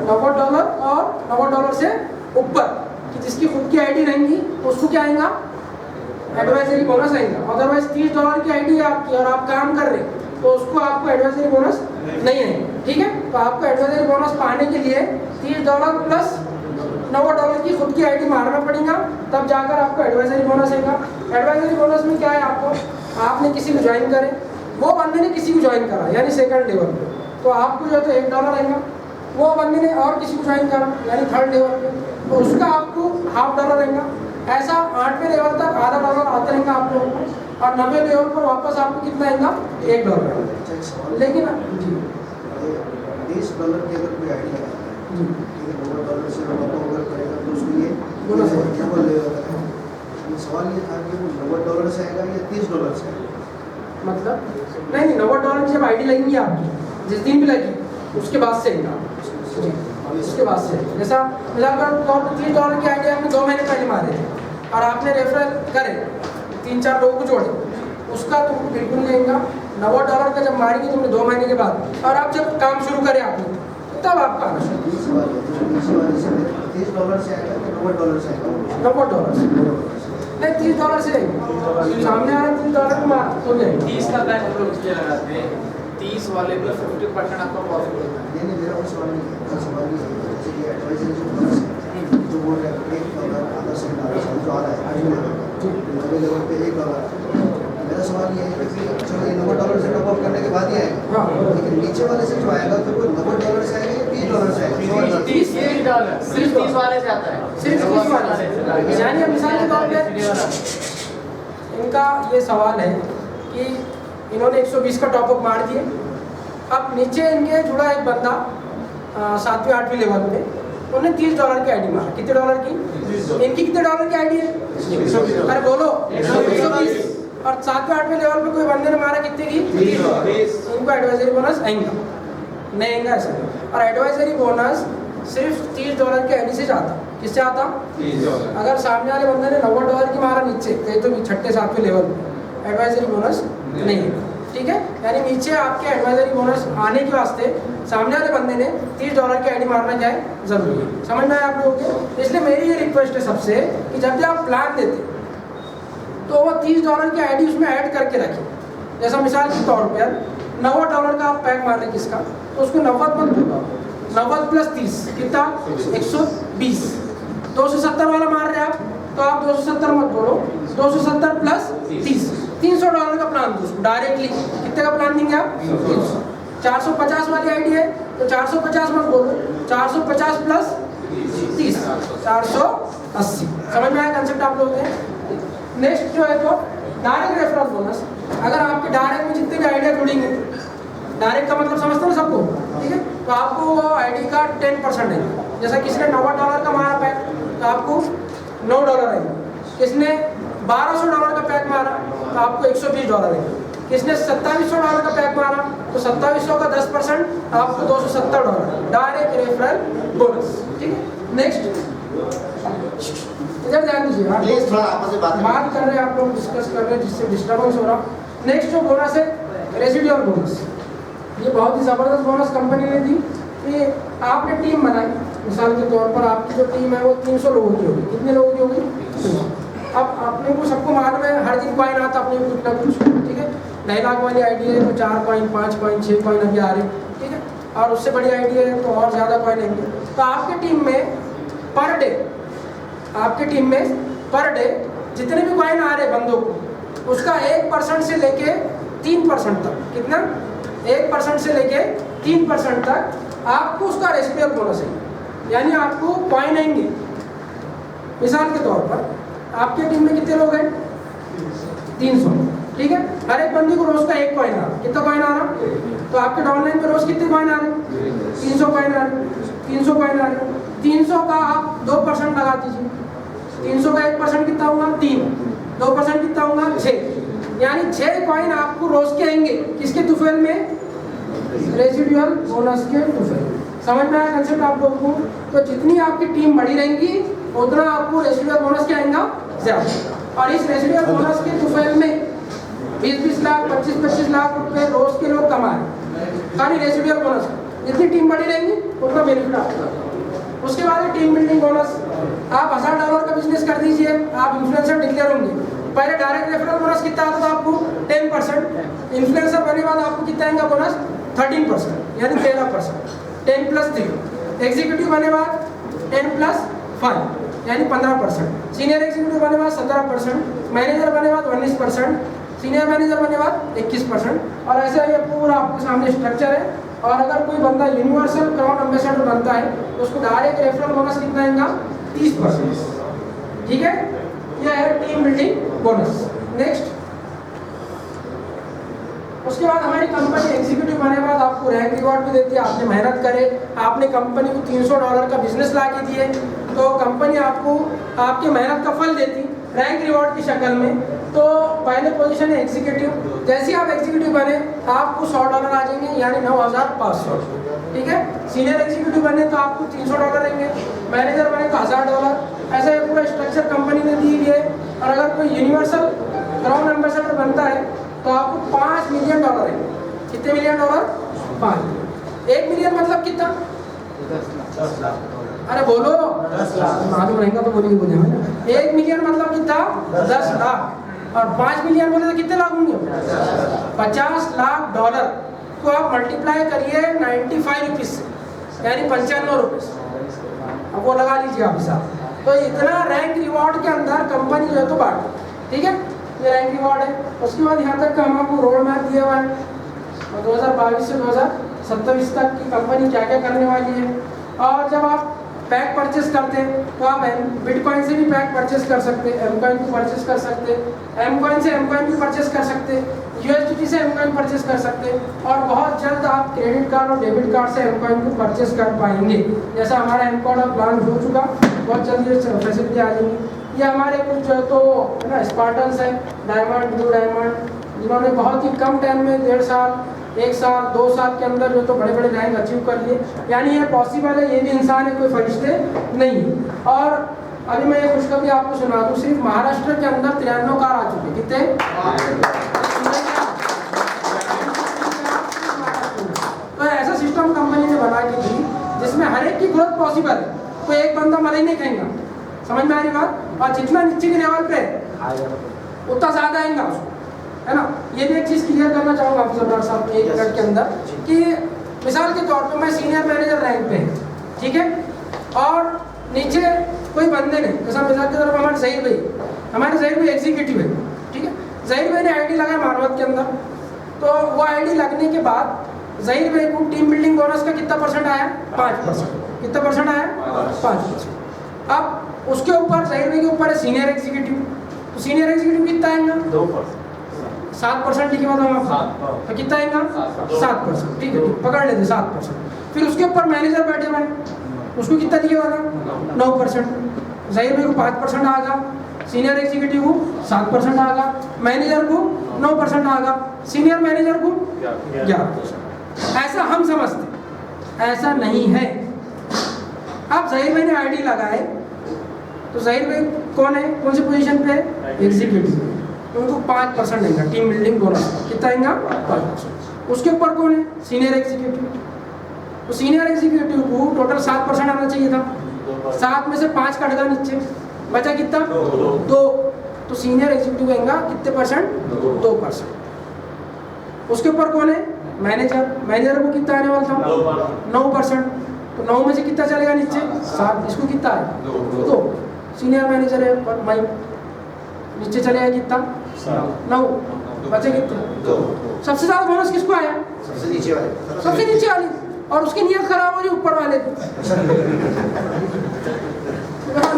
$90 और $90 से ऊपर कि जिसकी खुद की आईडी रहेंगी उसको क्या आएगा? एडवाइजरी बोनस आएगा। अदरवाइज $30 की आईडी है आपकी और आप काम कर रहे हैं तो उसको आपको एडवाइजरी बोनस नहीं है, ठीक है। तो आपको एडवाइजरी बोनस पाने के लिए $30 प्लस $90 की खुद की आईडी मारना पड़ेगा, तब जाकर आपको एडवाइजरी बोनस आएगा। एडवाइजरी बोनस में क्या है, आपने किसी को ज्वाइन करे, वो बंदे ने किसी को ज्वाइन करा यानी सेकंड लेवल पे, तो आपको जो है तो $1 रहेगा। वो बंदे ने और किसी को ज्वाइन करा यानी थर्ड लेवल पे, तो उसका आपको $1/2 रहेगा। ऐसा 8वें लेवल तक $0.5 आते रहेंगे आप लोगों को, और 90वें लेवल पर वापस आपको कितना आएगा? $1। लेकिन जी $30 की अगर कोई आइडिया लगाता है, जी ठीक है, $90 से अगर करेगा तो उसको ये बोनस है। क्या बोल रहे हो? सवाल ये था कि वो $90 से आएगा या $30 से आएगा? मतलब नहीं $90 की जब आईडी लगेंगी आपकी, जिस दिन भी लगी उसके बाद से आएगा जी, उसके बाद से। जैसा मिसाल का तौर पर $30 की आईडी आपने 2 महीने पहले मारे थे और आपने रेफरल करे 3-4 लोगों को जोड़े, उसका तुमको बिल्कुल नहीं आएगा। $90 का जब मारेंगे तुमने 2 महीने के बाद, और आप जब काम शुरू करें आपने, तब आपका आना शुरू। $30 से आएगा कि $90 से आएगा? $90 से नहीं, $30 से सामने आ रहा है $30 का मार हो जाएगा। 30 का बैच हम लोग इसलिए लगाते हैं, 30 वाले में 50% आपका प्रॉफिट होता है। नहीं, मेरा कोई सवाल नहीं है। मेरा सवाल ये है जैसे कि एडवाइजरी जो बोनस है, जो बोल रहे हैं $1 आधा सेंट जो आ रहा है 90 लेवल पे $1। मेरा सवाल ये है कि चलो ये $90 से टॉप अप करने के बाद ही आएगा, हाँ लेकिन नीचे वाले से जो आएगा तो वो $90 से आएगा या $30 से आएगा? $30 सिर्फ 30 वाले से आता है, सिर्फ 30 वाले से। यानी मिसाल के तौर पे इनका ये सवाल है कि इन्होंने 120 का टॉपअप मार दिए, अब नीचे इनके जुड़ा एक बंदा 7वें 8वें लेवल पे, उन्होंने $30 की आईडी मारा। कितने डॉलर की? इनकी कितने डॉलर की आईडी है? अरे बोलो 120। और 7वें 8वें लेवल पे कोई बंदे ने मारा कितने की? 30। उनको एडवाइजरी बोनस आएगा नहीं? आएगा ऐसा। और एडवाइजरी बोनस सिर्फ $30 की आईडी से जाता। किससे आता? अगर सामने वाले बंदे ने $90 की मारा नीचे कहीं तो 6ठे 7वें लेवल पे, एडवाइजरी बोनस नहीं है, ठीक है। यानी नीचे आपके एडवाइजरी बोनस आने के वास्ते सामने वाले बंदे ने $30 की आईडी मारना क्या है? जरूरी है। समझ में आया आप लोगों को? इसलिए मेरी ये रिक्वेस्ट है सबसे कि जब भी आप प्लान देते तो वो $30 की आईडी उसमें ऐड करके रखें। जैसा मिसाल के तौर पर $90 का आप पैक मार रहे किसका, तो उसको 90 मत बोलो, 90 प्लस 30 कितना? 120। 270 वाला मार रहे आप तो आप 270 मत बोलो, 270 प्लस 30, $300 का प्लान दो उसको डायरेक्टली। कितने का प्लान देंगे आप? 300। 450 वाली आईडी है तो 450 मत बोलो, 450 प्लस 30 480। समझ में आया कंसेप्ट आप लोगों के? नेक्स्ट जो है तो डायरेक्ट रेफरल बोनस। अगर आपके डायरेक्ट में जितने भी आइडिया जुड़ेंगे, डायरेक्ट का मतलब समझते हो सबको, ठीक है, तो आपको वो आईडी का 10% है। जैसा किसी ने $90 का मारा पैक तो आपको $9 आएगा, किसने $1200 का पैक मारा तो आपको $120 आएगा, किसने $2700 का पैक मारा तो 2700 का 10% आपको $270 डायरेक्ट रेफरल बोनस, ठीक है। नेक्स्ट इधर ध्यान दीजिए, आप प्लीज थोड़ा आपस में बात कर रहे हैं, आप लोग डिस्कस कर रहे हैं जिससे डिस्टर्बेंस हो रहा। नेक्स्ट जो बोनस है रेसिडुअल बोनस, ये बहुत ही ज़बरदस्त बोनस कंपनी ने दी कि आपने टीम बनाई, मिसाल के तौर पर आपकी जो टीम है वो 300 लोगों की होगी। कितने लोगों की होगी? अब अपने को सबको मालूम है हर दिन कॉइन आता अपने कुछ ना कुछ, ठीक है। 2.5 लाख वाली आईडी है तो 4 कॉइन 5 कॉइन 6 कॉइन अभी आ रहे, ठीक है, और उससे बड़ी आईडी है तो और ज़्यादा कॉइन आएंगे। तो आपकी टीम में पर डे, आपकी टीम में पर डे जितने भी कॉइन आ रहे बंदों को, उसका 1% से लेके 3% तक, कितना? 1% से लेके 3% तक आपको उसका रेसिडुअल बोनस है। यानी आपको कॉइन आएंगे, मिसाल के तौर पर आपके टीम में कितने लोग हैं? 300, ठीक है। हर एक बंदी को रोज का 1 कॉइन आ रहा, कितना कॉइन आ रहा? तो आपके डाउनलाइन में रोज कितने कॉइन आ रहे? 300 कॉइन आ रहे, 300 कॉइन आ रहे। 300 का आप 2% लगा दीजिए, 300 का 1% कितना होगा? 3, 2% कितना होगा? 6, यानी 6 कॉइन आपको रोज के आएंगे। किसके तुफेल में? रेसिडुअल बोनस के तुफेल। समझ में आया कंसेप्ट आप लोगों को? तो जितनी आपकी टीम बड़ी रहेगी उतना आपको रेसिडुअल बोनस क्या आएगा? ज़्यादा। और इस रेसिडुअल बोनस के तुफेल में 20-20 लाख 25-25 लाख रुपए रोज के लोग कमा रहे, खाली रेसिडुअल बोनस। जितनी टीम बड़ी रहेगी उतना बेनिफिट आपको। उसके बाद टीम बिल्डिंग बोनस, आप $1000 का बिजनेस कर दीजिए, आप इन्फ्लुएंसर डिक्लेयर होंगे। पहले डायरेक्ट रेफरल बोनस कितना आता था आपको? 10%। इन्फ्लुएंसर बनने के बाद आपको कितना आएगा बोनस? 13%, यानी 13%। 10 प्लस 3। एग्जीक्यूटिव बनने के बाद 10 प्लस 5, यानी 15%। सीनियर एग्जीक्यूटिव बनने के बाद 17%। मैनेजर बनने के बाद 19%। सीनियर मैनेजर बनने के बाद 21%। और ऐसे ये पूरा आपके सामने स्ट्रक्चर है। और अगर कोई बंदा यूनिवर्सल क्राउन एम्बेसडर बनता है तो उसको डायरेक्ट रेफरल बोनस कितना आएगा? 30%। ठीक है, यह है टीम बिल्डिंग बोनस। नेक्स्ट, उसके बाद हमारी कंपनी एग्जीक्यूटिव बनने के बाद आपको रैंक रिवॉर्ड भी देती है। आपने मेहनत करे, आपने कंपनी को $300 का बिजनेस ला के दिए तो कंपनी आपको आपके मेहनत का फल देती रैंक रिवॉर्ड की शक्ल में। तो पहले पोजीशन है एग्जीक्यूटिव। जैसे ही आप एग्जीक्यूटिव बने आपको $100 आ जाएंगे, यानी 9,500। ठीक है, सीनियर एग्जीक्यूटिव बने तो आपको $300 रहेंगे, मैनेजर बने तो $1,000। ऐसा एक पूरा स्ट्रक्चर कंपनी ने दी हुई है। और अगर कोई यूनिवर्सल क्राउन एम्बेसडर बनता है तो आपको $5 मिलियन है। कितने मिलियन डॉलर? 5। 1 मिलियन मतलब कितना? 10 लाख। अरे बोलो, 10 लाख। मालूम रहेगा तो बोलेंगे बोले। 1 मिलियन मतलब कितना? 10 लाख। और 5 मिलियन बोले तो कितने लाख होंगे? $50 लाख को आप मल्टीप्लाई करिए 95 रुपीज से, यानी 95 रुपये से। अब वो लगा लीजिए आप हिसाब। तो इतना रैंक रिवॉर्ड के अंदर कंपनी जो है तो बांट। ठीक है, ये रैंक रिवॉर्ड है। उसके बाद यहाँ तक का हम आपको रोड मैप दिया हुआ है और 2022 से 2027 तक की कंपनी क्या क्या करने वाली है। और जब आप पैक परचेस करते हैं तो आप बिटकॉइन से भी पैक परचेस कर सकते हैं, एम कॉइन को परचेस कर सकते हैं, एम कॉइन से एम कॉइन भी परचेस कर सकते हैं, USDT से एम कॉइन परचेस कर सकते हैं। और बहुत जल्द आप क्रेडिट कार्ड और डेबिट कार्ड से एम कॉइन को परचेस कर पाएंगे। जैसा हमारा एम कॉइन अब लॉन्च हो चुका, बहुत जल्द ये फैसिलिटी आ जाएंगी। ये हमारे कुछ तो है ना स्पार्टन्स है, डायमंड, ब्लू डायमंड, जिन्होंने बहुत ही कम टाइम में 1.5 साल, 1 साल, 2 साल के अंदर जो तो बड़े बड़े रैंक अचीव कर लिए। यानी ये पॉसिबल है, ये भी इंसान है, कोई फरिश्ते नहीं। और अभी मैं ये खुशखबरी आपको सुना दूँ, सिर्फ महाराष्ट्र के अंदर 93 कार आ चुके। कितने? तो ऐसा सिस्टम कंपनी ने बना के दी जिसमें हर एक की ग्रोथ पॉसिबल है। कोई एक बंदा मरे नहीं कहेगा, समझ में आ रही बात? और जितना नीचे के लेवल पे उतना ज़्यादा आएगा उसको, है ना। ये भी एक चीज़ क्लियर करना चाहूँगा आप सरदार साहब 1 मिनट के अंदर कि मिसाल के तौर पे मैं सीनियर मैनेजर रैंक पे है, ठीक है, और नीचे कोई बंदे ने, जैसा मिसाल की तरफ हमारे ज़हीर भाई एग्जीक्यूटिव है, ठीक है। ज़हीर भाई ने आईडी लगाया मानवत के अंदर, तो वो आईडी लगने के बाद ज़हीर भाई को टीम बिल्डिंग बोनस का कितना % आया? 5%। कितना % आया? 5%। अब उसके ऊपर ज़हीर भाई के ऊपर है सीनियर एग्जीक्यूटिव, तो सीनियर एग्जीक्यूटिव कितना आएगा? 2%। 7% लिखे बात हम आपको, तो कितना आएगा? 7%। ठीक है, पकड़ लेते 7%। फिर उसके ऊपर मैनेजर बैठे हुए हैं, उसको कितना दिया होगा? 9%। ज़हीर भाई को 5% आएगा, सीनियर एग्जीक्यूटिव को 7% आएगा, मैनेजर को 9% आएगा, सीनियर मैनेजर को 11%। ऐसा हम समझते, ऐसा नहीं है। अब ज़हीर भाई ने आईडी लगाए तो ज़हीर भाई कौन है, कौन सी पोजीशन पे है? एग्जीक्यूटिव। उनको 5% देंगे टीम बिल्डिंग बोनस। कितना आएगा? 5%। उसके ऊपर कौन है? Senior executive. तो सीनियर एग्जीक्यूटिव को टोटल 7% आना चाहिए था, 7 में से 5 कट गया नीचे, बचा कितना? 2। तो सीनियर एग्जीक्यूटिव आएगा कितने %? 2%। उसके ऊपर कौन है? मैनेजर को कितना आने वाला था? 9%। तो 9 में से कितना चलेगा नीचे? 7। इसको कितना है? 2। सीनियर मैनेजर है पर मैं नीचे चलेगा कितना? 9। बचे कितने? 2। सबसे ज्यादा बोनस किसको आया? सबसे नीचे वाले। सबसे नीचे वाली। और उसकी नीयत खराब हो रही ऊपर वाले की।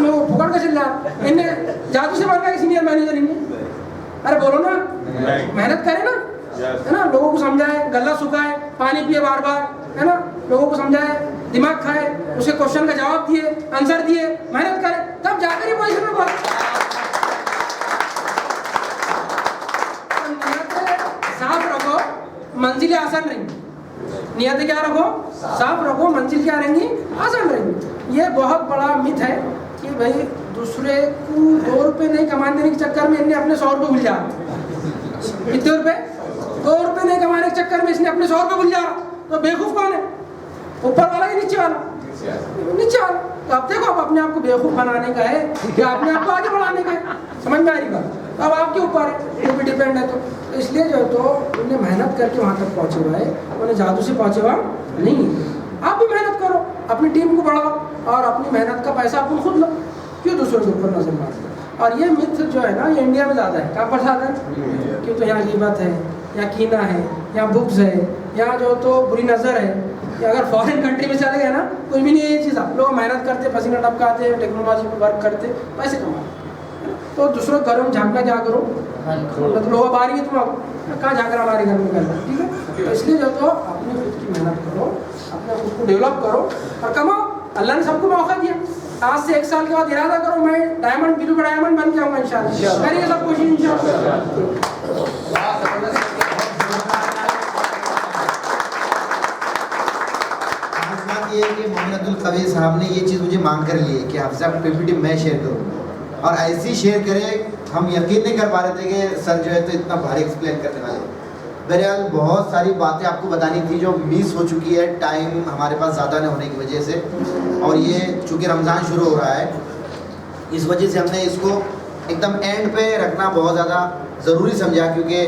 लोग फुकड़ के चल रहा, इन्हें जादू से बन गया सीनियर मैनेजर इन्हें। अरे बोलो ना, मेहनत करे ना, है ना, लोगों को समझाए, गला सुखाए, पानी पिए बार बार, है ना, लोगों को समझाए, दिमाग खाए, उसके क्वेश्चन का जवाब दिए, आंसर दिए, मेहनत करे, तब जाकर ही पोजीशन में पहुंचे। साफ रखो, मंजिलें आसान रहेंगी। नियत क्या रखो? साफ रखो, मंजिल क्या रहेंगी? आसान रहेंगी। ये बहुत बड़ा मिथ है कि भाई दूसरे को 2 रुपये नहीं कमाने देने के चक्कर में इन्हें अपने 100 रुपये भूल जा। कितने रुपए? 2 रुपये नहीं कमाने के चक्कर में इसने अपने 100 रुपये भूल जा। तो बेवकूफ़ कौन है? ऊपर वाला कि नीचे वाला? नीचे वाला। तो अब देखो, अब अपने आप को बेवकूफ़ बनाने का है या अपने आप को आगे बढ़ाने का है? समझ में आ रही बात? अब आपके ऊपर है, वो भी डिपेंड है। तो इसलिए जो है तो उन्हें मेहनत करके वहाँ तक पहुँचे हुआ है, उन्हें जादू से पहुँचे हुआ नहीं। आप भी मेहनत करो, अपनी टीम को बढ़ाओ और अपनी मेहनत का पैसा अपन खुद लो, क्यों दूसरों के ऊपर नजर मारते? और ये मिथ जो है ना, ये इंडिया में ज़्यादा है। कहाँ पर ज़्यादा है? कि तो यहाँ ग़ीबत है, या कीना है, या बुग्ज़ है, यहाँ जो तो बुरी नज़र है। या अगर फॉरेन कंट्री में चले गए ना, कुछ भी नहीं है ये चीज़। आप लोग मेहनत करते, पसीना टपकाते, टेक्नोलॉजी पर वर्क करते, पैसे कमाते। तो दूसरों के घरों में झांकना क्या करो, मतलब लोग अब आ रही है तुम अब कहाँ झाँक रहा हमारे घर में करना, ठीक है। तो इसलिए जो तो अपनी खुद की मेहनत करो, अपने खुद को डेवलप करो और कमाओ। अल्लाह ने सबको मौका दिया। आज से 1 साल के बाद इरादा करो मैं डायमंड, बिल्कुल डायमंड बन के आऊँगा इंशाल्लाह। करिए सब कोशिश इंशाल्लाह। ये है कि मोहम्मद अब्दुल कबीर साहब ने ये चीज़ मुझे मांग कर ली है कि हाफिज़ साहब पीपीटी मैं शेयर करूँ, और ऐसी शेयर करें हम यकीन नहीं कर पा रहे थे कि सर जो है तो इतना भारी एक्सप्लेन करने वाले। बहरहाल बहुत सारी बातें आपको बतानी थी जो मिस हो चुकी है, टाइम हमारे पास ज़्यादा न होने की वजह से, और ये चूँकि रमज़ान शुरू हो रहा है इस वजह से हमने इसको एकदम एंड पे रखना बहुत ज़्यादा ज़रूरी समझा, क्योंकि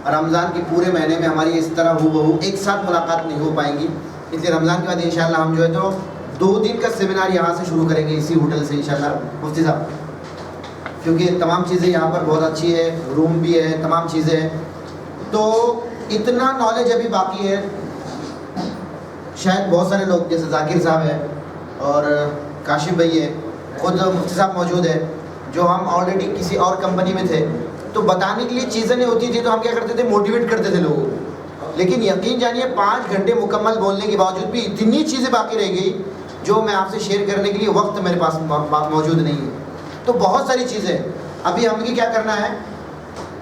रमज़ान के पूरे महीने में हमारी इस तरह हूबहू एक साथ मुलाकात नहीं हो पाएंगी। इसलिए रमज़ान के बाद इंशाल्लाह हम जो है तो 2 दिन का सेमिनार यहाँ से शुरू करेंगे, इसी होटल से इंशाल्लाह मुफ्ती साहब, क्योंकि तमाम चीज़ें यहाँ पर बहुत अच्छी है, रूम भी है, तमाम चीज़ें हैं। तो इतना नॉलेज अभी बाकी है, शायद बहुत सारे लोग जैसे जाकिर साहब है और काशिफ भाई है, खुद मुफ्ती साहब मौजूद है, जो हम ऑलरेडी किसी और कंपनी में थे, तो बताने के लिए चीज़ें नहीं होती थी तो हम क्या करते थे, मोटिवेट करते थे लोगों को। लेकिन यकीन जानिए 5 घंटे मुकम्मल बोलने के बावजूद भी इतनी चीज़ें बाकी रह गई जो मैं आपसे शेयर करने के लिए वक्त मेरे पास मौजूद नहीं है। तो बहुत सारी चीज़ें अभी हमें क्या करना है,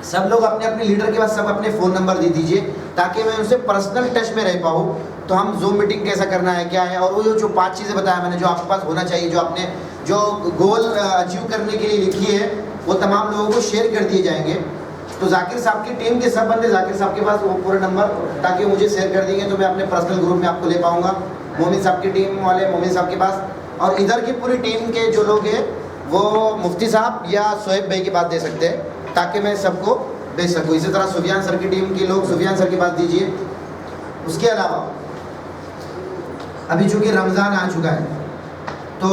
सब लोग अपने अपने लीडर के पास सब अपने फ़ोन नंबर दे दीजिए ताकि मैं उनसे पर्सनल टच में रह पाऊँ। तो हम जूम मीटिंग कैसा करना है, क्या है, और वो जो 5 चीज़ें बताया मैंने जो आपके पास होना चाहिए, जो आपने जो गोल अचीव करने के लिए लिखी है, वो तमाम लोगों को शेयर कर दिए जाएंगे। तो जाकिर साहब की टीम के सब बंदे जाकिर साहब के पास वो पूरा नंबर, ताकि मुझे शेयर कर देंगे तो मैं अपने पर्सनल ग्रुप में आपको ले पाऊँगा। मोमिन साहब की टीम वाले मोमिन साहब के पास, और इधर की पूरी टीम के जो लोग हैं वो मुफ्ती साहब या सोहेब भाई के पास दे सकते हैं ताकि मैं सबको भेज सकूँ। इसी तरह सुफियान सर की टीम के लोग सुफियान सर के पास दीजिए। उसके अलावा अभी चूँकि रमज़ान आ चुका है तो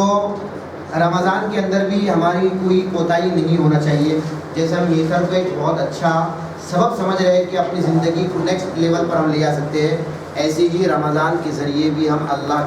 रमज़ान के अंदर भी हमारी कोई कोताही नहीं होना चाहिए। जैसे हम ये कर को एक बहुत अच्छा सबक समझ रहे हैं कि अपनी ज़िंदगी को नेक्स्ट लेवल पर हम ले जा सकते हैं, ऐसे ही रमज़ान के ज़रिए भी हम अल्लाह